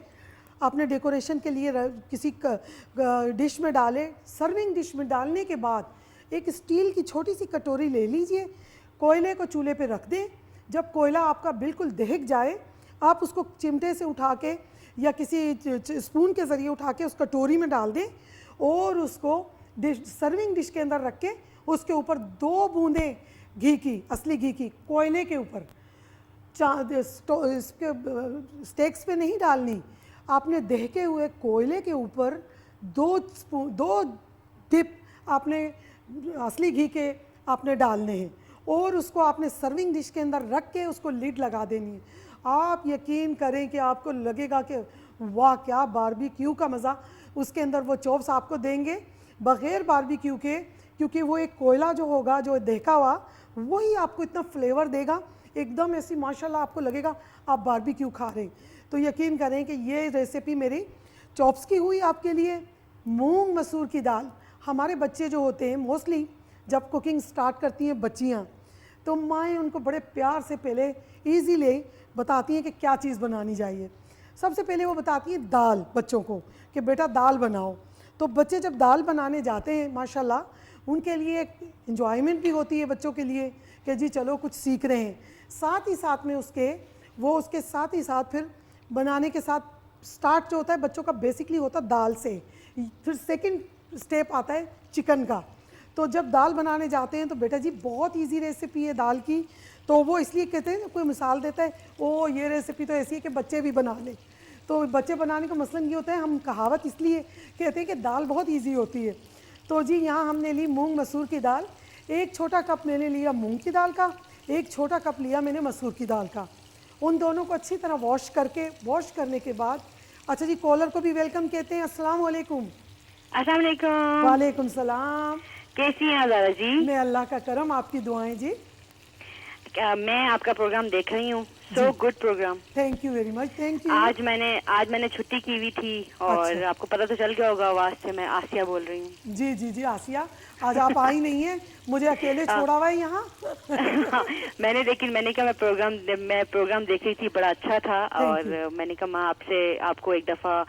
आपने डेकोरेशन के लिए किसी डिश में डाले। सर्विंग डिश में डालने के बाद एक स्टील की छोटी सी कटोरी ले लीजिए, कोयले को चूल्हे पे रख दें। जब कोयला आपका बिल्कुल दहक जाए, आप उसको चिमटे से उठा के या किसी स्पून के ज़रिए उठा के उस कटोरी में डाल दें और उसको सर्विंग डिश के अंदर रख के उसके ऊपर 2 बूंदें घी की, असली घी की, कोयले के ऊपर, स्टेक्स पे नहीं डालनी, आपने दहके हुए कोयले के ऊपर 2 डिप आपने असली घी के आपने डालने हैं और उसको आपने सर्विंग डिश के अंदर रख के उसको लिड लगा देनी है। आप यकीन करें कि आपको लगेगा कि वाह क्या बारबेक्यू का मज़ा उसके अंदर वो चॉप्स आपको देंगे बग़ैर बारबेक्यू के, क्योंकि वो एक कोयला जो होगा जो दहका हुआ वही आपको इतना फ्लेवर देगा, एकदम ऐसी माशाल्लाह आपको लगेगा आप बारबेक्यू खा रहे हैं। तो यकीन करें कि ये रेसिपी मेरी चॉप्स की हुई आपके लिए। मूंग मसूर की दाल, हमारे बच्चे जो होते हैं मोस्टली जब कुकिंग स्टार्ट करती हैं बच्चियाँ, तो माएँ उनको बड़े प्यार से पहले ईजीली बताती हैं कि क्या चीज़ बनानी चाहिए। सबसे पहले वो बताती हैं दाल बच्चों को कि बेटा दाल बनाओ। तो बच्चे जब दाल बनाने जाते हैं माशाल्लाह उनके लिए एक इन्जॉयमेंट भी होती है बच्चों के लिए कि जी चलो कुछ सीख रहे हैं। साथ ही साथ में उसके साथ ही साथ फिर बनाने के साथ स्टार्ट जो होता है बच्चों का बेसिकली होता है दाल से, फिर सेकंड स्टेप आता है चिकन का। तो जब दाल बनाने जाते हैं तो बेटा जी बहुत इजी रेसिपी है दाल की, तो वो इसलिए कहते हैं कोई मिसाल देता है ओ ये रेसिपी तो ऐसी है कि बच्चे भी बना लें। तो बच्चे बनाने का मसलन ये होता है, हम कहावत इसलिए कहते हैं कि दाल बहुत इजी होती है। तो जी यहाँ हमने ली मूंग मसूर की दाल, 1 छोटा कप मैंने लिया मूंग की दाल का, 1 छोटा कप लिया मैंने मसूर की दाल का। उन दोनों को अच्छी तरह वॉश करने के बाद, अच्छा जी कॉलर को भी वेलकम कहते हैं। अस्सलाम वालेकुम। अस्सलाम वालेकुम। वालेकुम सलाम। कैसी हैं दादा जी? मैं अल्लाह का करम, आपकी दुआएं जी। मैं आपका प्रोग्राम देख रही हूँ, so good program. Thank you very much. Thank you. आज मैंने छुट्टी की हुई थी और अच्छा। आपको पता तो चल गया होगा आवाज से, मैं आसिया बोल रही हूँ। जी जी जी आसिया, आज आप आई नहीं है, मुझे अकेले छोड़ा हुआ है यहाँ। मैंने कहा मैं प्रोग्राम देख रही थी, बड़ा अच्छा था और मैंने कहा मैं आपको एक दफा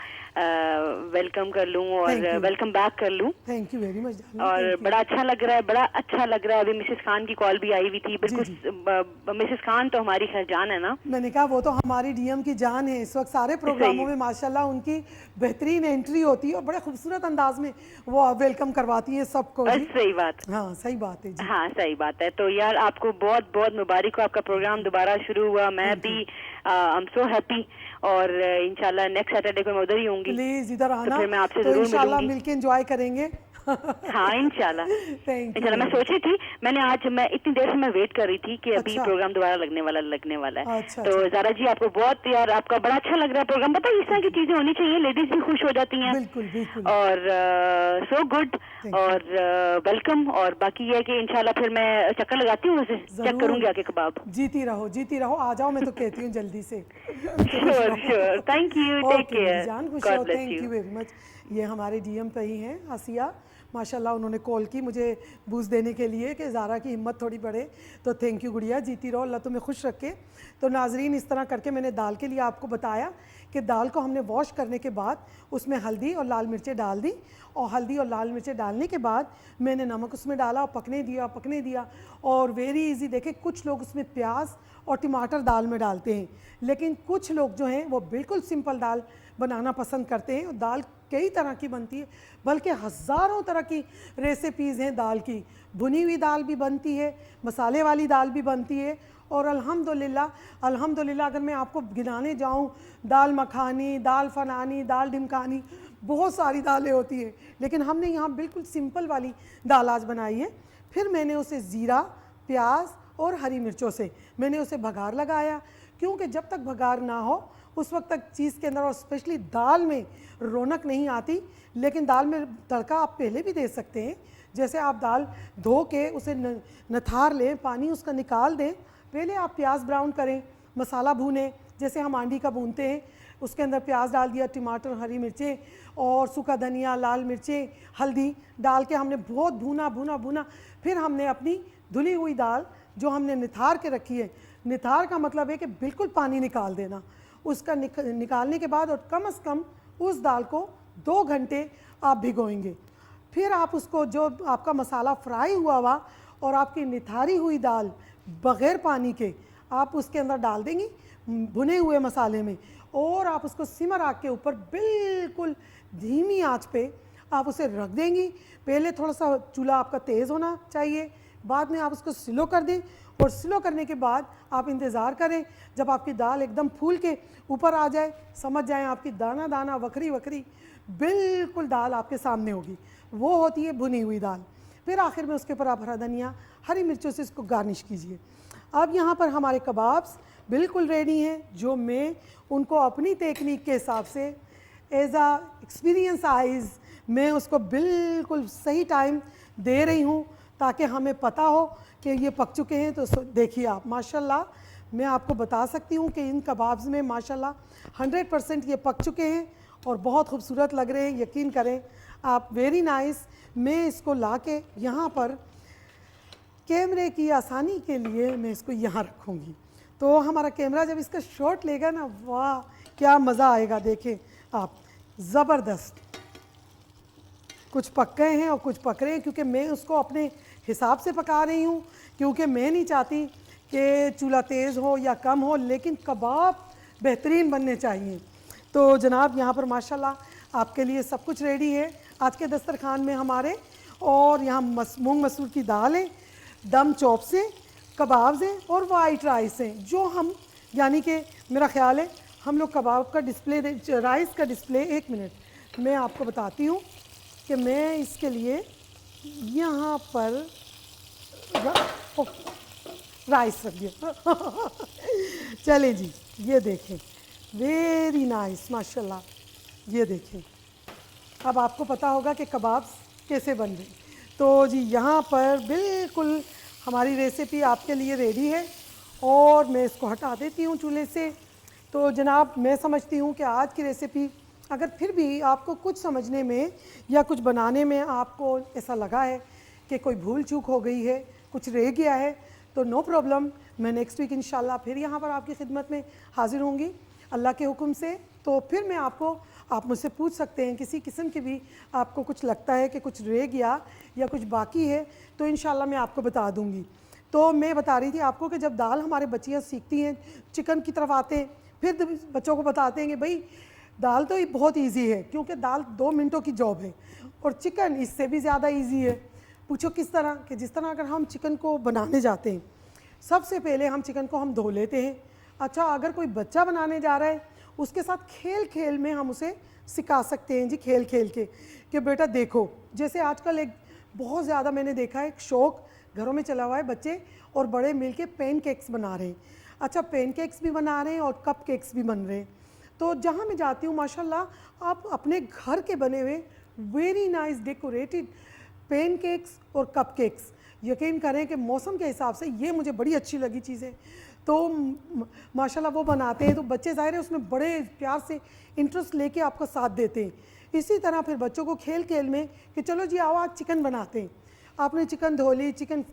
वेलकम कर लूं और वेलकम बैक कर लूं। Thank you very much. और बड़ा अच्छा लग रहा है। अभी मिसेस खान की कॉल भी आई हुई थी। बिल्कुल मिसेस खान तो हमारी खैर जान है ना। मैंने कहा वो तो हमारी डीएम की जान है। इस वक्त सारे प्रोग्रामों में माशाल्लाह उनकी बेहतरीन एंट्री होती है और बड़े खूबसूरत अंदाज में वो वेलकम करवाती है सबको। सही बात। हाँ सही बात है जी। हाँ सही बात है। तो यार आपको बहुत बहुत मुबारक हो, आपका प्रोग्राम दोबारा शुरू हुआ। मैं भी आई एम सो हैप्पी और इंशाल्लाह नेक्स्ट सैटरडे को मैं उधर ही होंगी। प्लीज इधर आना, तो फिर मैं आपसे तो जरूर इंशाल्लाह मिलके एंजॉय करेंगे। हाँ इंशाल्लाह। मैं सोची थी, मैं इतनी देर से मैं वेट कर रही थी कि अभी प्रोग्राम दोबारा लगने वाला है। अच्छा, तो ज़ारा जी आपको बहुत यार आपका बड़ा अच्छा लग रहा है प्रोग्राम। पता है इस तरह की चीजें होनी चाहिए, लेडीज भी खुश हो जाती हैं। बिल्कुल बिल्कुल। और सो गुड और वेलकम। और बाकी ये है कि इंशाल्लाह फिर मैं चक्कर लगाती हूँ, वैसे चेक करूंगी आके कबाब। जीती रहो, आ जाओ, मैं तो कहती हूँ जल्दी से। Sure. Thank you, take care. जान खुश हो। Thank you very much. ये हमारे डीएम पे ही हैं आसिया, माशाल्लाह उन्होंने कॉल की मुझे बूस्ट देने के लिए कि ज़ारा की हिम्मत थोड़ी बढ़े। तो थैंक यू गुड़िया, जीती रहो, अल्लाह तुम्हें खुश रखे। तो नाजरीन इस तरह करके मैंने दाल के लिए आपको बताया कि दाल को हमने वॉश करने के बाद उसमें हल्दी और लाल मिर्चें डाल दी और हल्दी और लाल मिर्चें डालने के बाद मैंने नमक उसमें डाला और पकने दिया। और वेरी इजी, देखें कुछ लोग उसमें प्याज और टमाटर दाल में डालते हैं, लेकिन कुछ लोग जो हैं वो बिल्कुल सिंपल दाल बनाना पसंद करते हैं। और दाल कई तरह की बनती है, बल्कि हज़ारों तरह की रेसिपीज़ हैं दाल की। भुनी हुई दाल भी बनती है, मसाले वाली दाल भी बनती है और अल्हम्दुलिल्लाह अगर मैं आपको गिनाने जाऊं, दाल मखानी, दाल फनानी, दाल ढिमकानी, बहुत सारी दालें होती हैं, लेकिन हमने यहाँ बिल्कुल सिंपल वाली दाल आज बनाई है। फिर मैंने उसे ज़ीरा, प्याज और हरी मिर्चों से मैंने उसे भगार लगाया, क्योंकि जब तक भगार ना हो उस वक्त तक चीज़ के अंदर और स्पेशली दाल में रौनक नहीं आती। लेकिन दाल में तड़का आप पहले भी दे सकते हैं, जैसे आप दाल धो के उसे नथार लें, पानी उसका निकाल दें, पहले आप प्याज ब्राउन करें, मसाला भूनें जैसे हम आंडी का भूनते हैं, उसके अंदर प्याज डाल दिया, टमाटर, हरी मिर्चें और सूखा धनिया, लाल मिर्चें, हल्दी डाल के हमने बहुत भूना। फिर हमने अपनी धुली हुई दाल जो हमने निथार के रखी है, निथार का मतलब है कि बिल्कुल पानी निकाल देना, उसका निकालने के बाद और कम से कम उस दाल को 2 घंटे आप भिगोएंगे। फिर आप उसको जो आपका मसाला फ्राई हुआ और आपकी निथारी हुई दाल बग़ैर पानी के आप उसके अंदर डाल देंगी भुने हुए मसाले में, और आप उसको सिमर आग के ऊपर बिल्कुल धीमी आंच पे आप उसे रख देंगी। पहले थोड़ा सा चूल्हा आपका तेज़ होना चाहिए, बाद में आप उसको स्लो कर दें और स्लो करने के बाद आप इंतज़ार करें जब आपकी दाल एकदम फूल के ऊपर आ जाए, समझ जाएं आपकी दाना दाना वखरी बिल्कुल दाल आपके सामने होगी, वो होती है भुनी हुई दाल। फिर आखिर में उसके ऊपर आप हरा धनिया, हरी मिर्चों से इसको गार्निश कीजिए। अब यहाँ पर हमारे कबाब्स बिल्कुल रेडी हैं, जो मैं उनको अपनी टेक्निक के हिसाब से एज आ एक्सपीरियंस आइज़ मैं उसको बिल्कुल सही टाइम दे रही हूँ ताकि हमें पता हो कि ये पक चुके हैं। तो देखिए आप, माशाल्लाह मैं आपको बता सकती हूँ कि इन कबाब्स में माशाल्लाह 100% ये पक चुके हैं और बहुत खूबसूरत लग रहे हैं, यकीन करें आप। Very nice. मैं इसको ला के यहाँ पर कैमरे की आसानी के लिए मैं इसको यहाँ रखूँगी, तो हमारा कैमरा जब इसका शॉट लेगा ना, वाह क्या मज़ा आएगा। देखें आप, ज़बरदस्त। कुछ पक गए हैं और कुछ पक रहे हैं, क्योंकि मैं उसको अपने हिसाब से पका रही हूँ, क्योंकि मैं नहीं चाहती कि चूल्हा तेज़ हो या कम हो, लेकिन कबाब बेहतरीन बनने चाहिए। तो जनाब यहाँ पर माशाल्लाह आपके लिए सब कुछ रेडी है आज के दस्तरखान में हमारे। और यहाँ मूंग मसूर की दाल है, दम चॉप्स हैं, कबाब्स हैं और वाइट राइस हैं, जो हम यानी कि मेरा ख्याल है हम लोग कबाब का डिस्प्ले, राइस का डिस्प्ले, 1 मिनट मैं आपको बताती हूँ कि मैं इसके लिए यहाँ पर राइस रख दिया। चले जी, ये देखें, वेरी नाइस माशाल्लाह। ये देखें, अब आपको पता होगा कि कबाब कैसे बन रहे। तो जी यहाँ पर बिल्कुल हमारी रेसिपी आपके लिए रेडी है और मैं इसको हटा देती हूँ चूल्हे से। तो जनाब मैं समझती हूँ कि आज की रेसिपी अगर फिर भी आपको कुछ समझने में या कुछ बनाने में आपको ऐसा लगा है कि कोई भूल चूक हो गई है, कुछ रह गया है, तो नो प्रॉब्लम, मैं नेक्स्ट वीक इंशाल्लाह फिर यहाँ पर आपकी खिदमत में हाजिर होंगी अल्लाह के हुक्म से। तो फिर मैं आप मुझसे पूछ सकते हैं, किसी किस्म की भी आपको कुछ लगता है कि कुछ रह गया या कुछ बाकी है, तो इंशाल्लाह मैं आपको बता दूँगी। तो मैं बता रही थी आपको कि जब दाल हमारे बच्चियाँ सीखती हैं, चिकन की तरफ आते हैं, फिर बच्चों को बताते हैं कि भाई दाल तो बहुत ईजी है, क्योंकि दाल 2 मिनटों की जॉब है, और चिकन इससे भी ज़्यादा ईजी है। पूछो किस तरह, कि जिस तरह अगर हम चिकन को बनाने जाते हैं, सबसे पहले हम चिकन को हम धो लेते हैं। अच्छा, अगर कोई बच्चा बनाने जा रहा है, उसके साथ खेल खेल में हम उसे सिखा सकते हैं जी, खेल खेल के, कि बेटा देखो, जैसे आजकल एक बहुत ज़्यादा मैंने देखा है, एक शौक़ घरों में चला हुआ है, बच्चे और बड़े मिल के पैनकेक्स बना रहे हैं। अच्छा, पैनकेक्स भी बना रहे हैं और कप केक्स भी बन रहे हैं। तो जहाँ मैं जाती हूँ माशाल्लाह, आप अपने घर के बने हुए वेरी नाइस डेकोरेटेड पैनकेक्स और कप केक्स, यकीन करें कि मौसम के हिसाब से ये मुझे बड़ी अच्छी लगी चीज़ें, तो माशाल्लाह वो बनाते हैं। तो बच्चे ज़ाहिर है उसमें बड़े प्यार से इंटरेस्ट लेके आपका साथ देते हैं। इसी तरह फिर बच्चों को खेल खेल में कि चलो जी आओ आज चिकन बनाते हैं। आपने चिकन धो ली, चिकन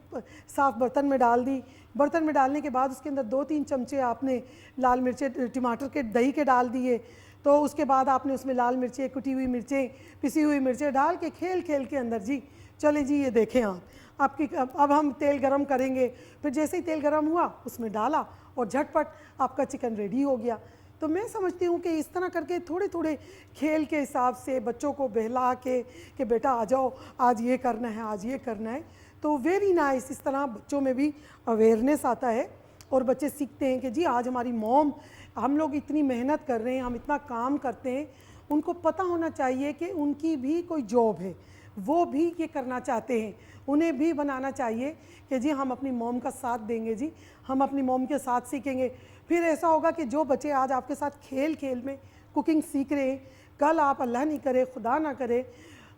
साफ़ बर्तन में डाल दी, बर्तन में डालने के बाद उसके अंदर 2-3 चमचे आपने लाल मिर्चें, टमाटर के दही के डाल दिए। तो उसके बाद आपने उसमें लाल मिर्चें, कुटी हुई मिर्चें, पिसी हुई मिर्चें डाल के खेल खेल के अंदर जी, चले जी ये देखें आप आपकी, अब हम तेल गरम करेंगे। फिर जैसे ही तेल गरम हुआ उसमें डाला और झटपट आपका चिकन रेडी हो गया। तो मैं समझती हूँ कि इस तरह करके थोड़े थोड़े खेल के हिसाब से बच्चों को बहला के कि बेटा आ जाओ, आज ये करना है, आज ये करना है, तो वेरी नाइस। इस तरह बच्चों में भी अवेयरनेस आता है और बच्चे सीखते हैं कि जी आज हमारी मॉम, हम लोग इतनी मेहनत कर रहे हैं, हम इतना काम करते हैं, उनको पता होना चाहिए कि उनकी भी कोई जॉब है, वो भी ये करना चाहते हैं, उन्हें भी बनाना चाहिए कि जी हम अपनी मॉम का साथ देंगे, जी हम अपनी मॉम के साथ सीखेंगे। फिर ऐसा होगा कि जो बच्चे आज आपके साथ खेल खेल में कुकिंग सीख रहे हैं, कल आप अल्लाह नहीं करे, खुदा ना करे,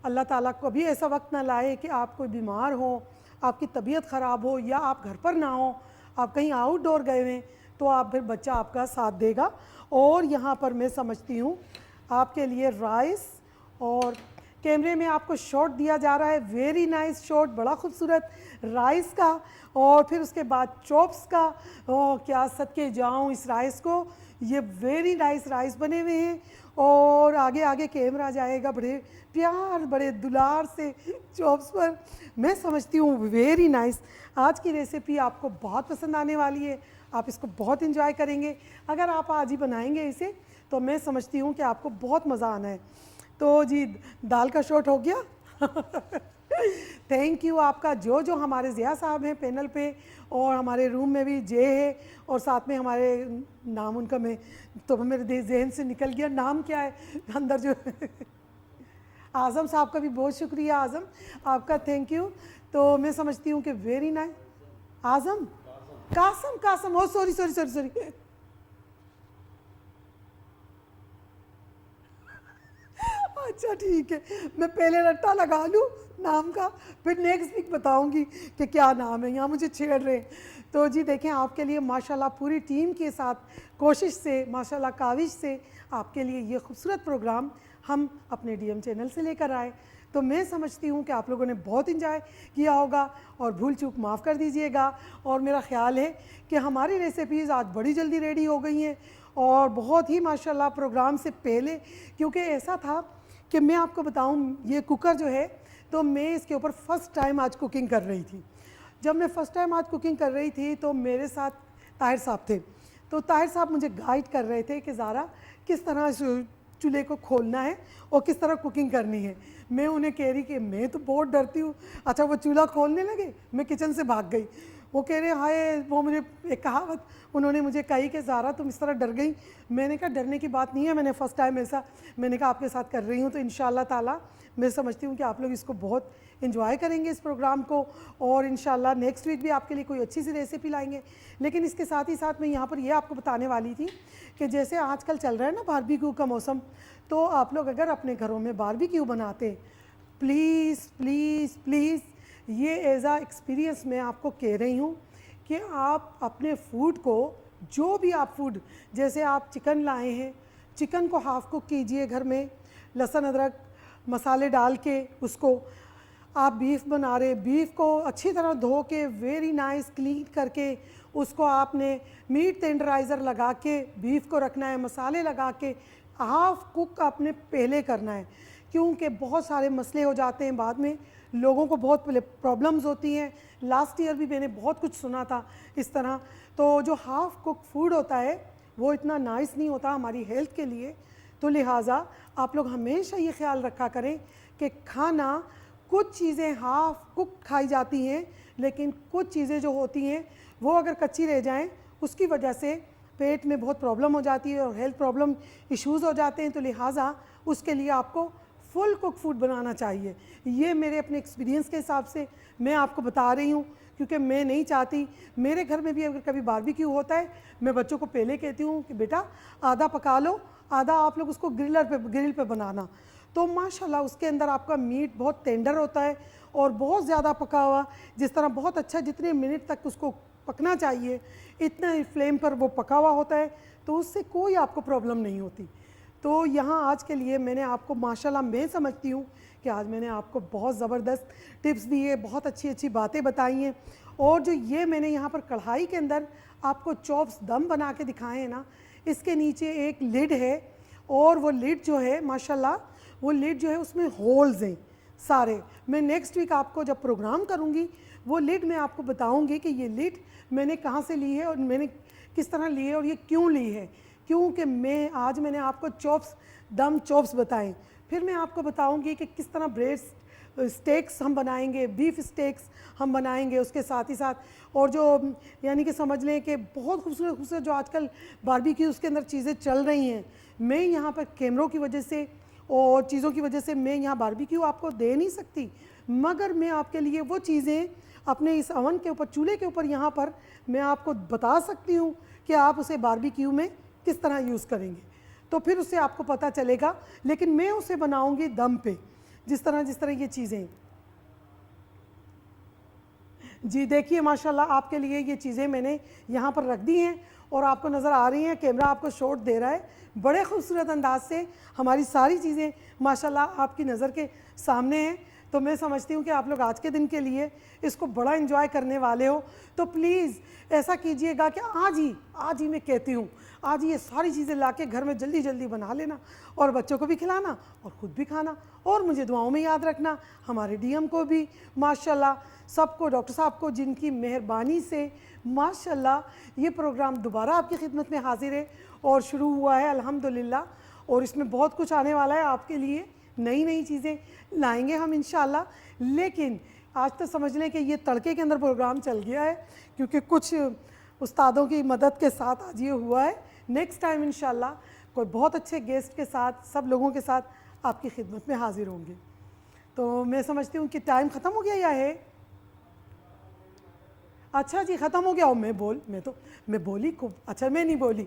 अल्लाह ताला कभी ऐसा वक्त ना लाए कि आप कोई बीमार हो, आपकी तबीयत ख़राब हो या आप घर पर ना हो, आप कहीं आउटडोर गए हुए, तो आप फिर बच्चा आपका साथ देगा। और यहाँ पर मैं समझती हूँ आपके लिए राइस, और कैमरे में आपको शॉट दिया जा रहा है, वेरी नाइस शॉट, बड़ा खूबसूरत राइस का, और फिर उसके बाद चॉप्स का। क्या सदके जाऊँ इस राइस को, ये वेरी नाइस राइस बने हुए हैं, और आगे आगे कैमरा जाएगा बड़े प्यार, बड़े दुलार से चॉप्स पर। मैं समझती हूँ वेरी नाइस। आज की रेसिपी आपको बहुत पसंद आने वाली है, आप इसको बहुत इंजॉय करेंगे। अगर आप आज ही बनाएंगे इसे तो मैं समझती हूँ कि आपको बहुत मज़ा आना है। तो जी दाल का शॉट हो गया। थैंक यू आपका, जो जो हमारे ज़िया साहब हैं पैनल पे, और हमारे रूम में भी जे है, और साथ में हमारे नाम उनका मैं तो मेरे जहन से निकल गया, नाम क्या है अंदर जो आज़म साहब का भी बहुत शुक्रिया, आज़म आपका थैंक यू। तो मैं समझती हूँ कि वेरी नाइस। आज़म, कासम, कासम, ओ सॉरी सॉरी सॉरी सॉरी, अच्छा ठीक है, मैं पहले रट्टा लगा लूँ नाम का, फिर नेक्स्ट वीक बताऊंगी कि क्या नाम है, यहाँ मुझे छेड़ रहे हैं। तो जी देखें, आपके लिए माशाल्लाह पूरी टीम के साथ कोशिश से, माशाल्लाह काविश से आपके लिए ये खूबसूरत प्रोग्राम हम अपने डीएम चैनल से लेकर आए। तो मैं समझती हूँ कि आप लोगों ने बहुत इंजॉय किया होगा और भूल चूक माफ़ कर दीजिएगा। और मेरा ख़्याल है कि हमारी रेसिपीज़ आज बड़ी जल्दी रेडी हो गई हैं और बहुत ही माशाल्लाह प्रोग्राम से पहले, क्योंकि ऐसा था कि मैं आपको बताऊँ ये कुकर जो है तो मैं इसके ऊपर फ़र्स्ट टाइम आज कुकिंग कर रही थी। जब मैं फ़र्स्ट टाइम आज कुकिंग कर रही थी तो मेरे साथ ताहिर साहब थे, तो ताहिर साहब मुझे गाइड कर रहे थे कि ज़ारा किस तरह इस चूल्हे को खोलना है और किस तरह कुकिंग करनी है। मैं उन्हें कह रही कि मैं तो बहुत डरती हूँ। अच्छा, वो चूल्हा खोलने लगे, मैं किचन से भाग गई। वो कह रहे हाय, वो मुझे एक कहावत उन्होंने मुझे कही कि ज़ारा तुम इस तरह डर गई। मैंने कहा डरने की बात नहीं है, मैंने फ़र्स्ट टाइम ऐसा मैंने कहा आपके साथ कर रही हूँ, तो इंशाअल्लाह ताला मैं समझती हूँ कि आप लोग इसको बहुत एंजॉय करेंगे इस प्रोग्राम को, और इंशाअल्लाह नेक्स्ट वीक भी आपके लिए कोई अच्छी सी रेसिपी लाएंगे। लेकिन इसके साथ ही साथ मैं यहाँ पर ये आपको बताने वाली थी कि जैसे आजकल चल रहा है ना बारबेक्यू का मौसम, तो आप लोग अगर अपने घरों में बारबेक्यू बनाते हैं, प्लीज़ प्लीज़ प्लीज़ ये एज़ आ एक्सपीरियंस मैं आपको कह रही हूँ कि आप अपने फूड को, जो भी आप फूड, जैसे आप चिकन लाए हैं, चिकन को हाफ़ कुक कीजिए घर में, लहसुन अदरक मसाले डाल के उसको। आप बीफ बना रहे, बीफ को अच्छी तरह धो के वेरी नाइस क्लीन करके उसको आपने मीट टेंडराइज़र लगा के बीफ को रखना है, मसाले लगा के हाफ़ कुक आपने पहले करना है, क्योंकि बहुत सारे मसले हो जाते हैं बाद में, लोगों को बहुत प्रॉब्लम्स होती हैं। लास्ट ईयर भी मैंने बहुत कुछ सुना था इस तरह। तो जो हाफ़ कुक फूड होता है वो इतना नाइस नहीं होता हमारी हेल्थ के लिए। तो लिहाजा आप लोग हमेशा ये ख्याल रखा करें कि खाना, कुछ चीज़ें हाफ़ कुक खाई जाती हैं, लेकिन कुछ चीज़ें जो होती हैं वो अगर कच्ची रह जाएं उसकी वजह से पेट में बहुत प्रॉब्लम हो जाती है और हेल्थ प्रॉब्लम इश्यूज़ हो जाते हैं। तो लिहाजा उसके लिए आपको फुल कुक फूड बनाना चाहिए। ये मेरे अपने एक्सपीरियंस के हिसाब से मैं आपको बता रही हूँ, क्योंकि मैं नहीं चाहती, मेरे घर में भी अगर कभी बारबेक्यू होता है मैं बच्चों को पहले कहती हूँ कि बेटा आधा पका लो, आधा आप लोग उसको ग्रिल पे बनाना। तो माशाल्लाह उसके अंदर आपका मीट बहुत टेंडर होता है और बहुत ज़्यादा पका हुआ, जिस तरह बहुत अच्छा जितने मिनट तक उसको पकना चाहिए इतना फ्लेम पर वो पका हुआ होता है, तो उससे कोई आपको प्रॉब्लम नहीं होती। तो यहाँ आज के लिए मैंने आपको माशाल्लाह, मैं समझती हूँ कि आज मैंने आपको बहुत ज़बरदस्त टिप्स दिए, बहुत अच्छी अच्छी बातें बताई हैं। और जो ये मैंने यहाँ पर कढ़ाई के अंदर आपको चॉप्स दम बना के दिखाए हैं ना, इसके नीचे एक लिड है और वो लिड जो है माशाल्लाह, वो लिड जो है उसमें होल्स हैं सारे। मैं नेक्स्ट वीक आपको जब प्रोग्राम करूँगी वो लिड मैं आपको बताऊँगी कि ये लिड मैंने कहाँ से ली है और मैंने किस तरह ली है और ये क्यों ली है, क्योंकि मैंने आपको चॉप्स, दम चॉप्स बताएं। फिर मैं आपको बताऊंगी कि किस तरह ब्रेड स्टेक्स हम बनाएंगे, बीफ स्टेक्स हम बनाएंगे उसके साथ ही साथ। और जो यानी कि समझ लें कि बहुत खूबसूरत खूबसूरत जो आजकल बारबेक्यू उसके अंदर चीज़ें चल रही हैं, मैं यहाँ पर कैमरों की वजह से और चीज़ों की वजह से मैं यहाँ बारबेक्यू आपको दे नहीं सकती, मगर मैं आपके लिए वो चीज़ें अपने इस अवन के ऊपर, चूल्हे के ऊपर यहाँ पर मैं आपको बता सकती हूँ कि आप उसे बारबेक्यू में किस तरह यूज़ करेंगे, तो फिर उससे आपको पता चलेगा। लेकिन मैं उसे बनाऊंगी दम पे, जिस तरह ये चीज़ें। जी देखिए माशाल्लाह आपके लिए ये चीज़ें मैंने यहाँ पर रख दी हैं और आपको नज़र आ रही हैं, कैमरा आपको शॉट दे रहा है बड़े खूबसूरत अंदाज से। हमारी सारी चीज़ें माशाल्लाह आपकी नज़र के सामने हैं। तो मैं समझती हूँ कि आप लोग आज के दिन के लिए इसको बड़ा एंजॉय करने वाले हो। तो प्लीज़ ऐसा कीजिएगा कि आज ही मैं कहती हूँ, आज ये सारी चीज़ें लाके घर में जल्दी जल्दी बना लेना और बच्चों को भी खिलाना और ख़ुद भी खाना। और मुझे दुआओं में याद रखना, हमारे डीएम को भी माशाल्लाह, सबको, डॉक्टर साहब को, जिनकी मेहरबानी से माशाल्लाह ये प्रोग्राम दोबारा आपकी खिदमत में हाजिर है और शुरू हुआ है अल्हम्दुलिल्लाह। और इसमें बहुत कुछ आने वाला है आपके लिए, नई नई चीज़ें लाएंगे हम इंशाल्लाह। लेकिन आज तो समझ लें कि ये तड़के के अंदर प्रोग्राम चल गया है, क्योंकि कुछ उस्तादों की मदद के साथ आज ये हुआ है। नेक्स्ट टाइम इंशाल्लाह कोई बहुत अच्छे गेस्ट के साथ, सब लोगों के साथ आपकी खिदमत में हाजिर होंगे। तो मैं समझती हूँ कि टाइम ख़त्म हो गया या है? अच्छा जी, ख़त्म हो गया हो। मैं बोली खूब, अच्छा मैं नहीं बोली।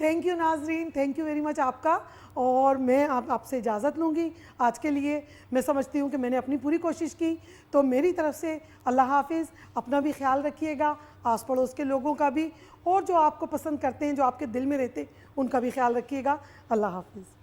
थैंक यू नाजरीन, थैंक यू वेरी मच आपका। और मैं आपसे इजाज़त लूँगी आज के लिए। मैं समझती हूँ कि मैंने अपनी पूरी कोशिश की। तो मेरी तरफ से अल्लाह हाफिज़। अपना भी ख्याल रखिएगा, आस पड़ोस के लोगों का भी, और जो आपको पसंद करते हैं, जो आपके दिल में रहते हैं, उनका भी ख्याल रखिएगा। अल्लाह हाफिज़।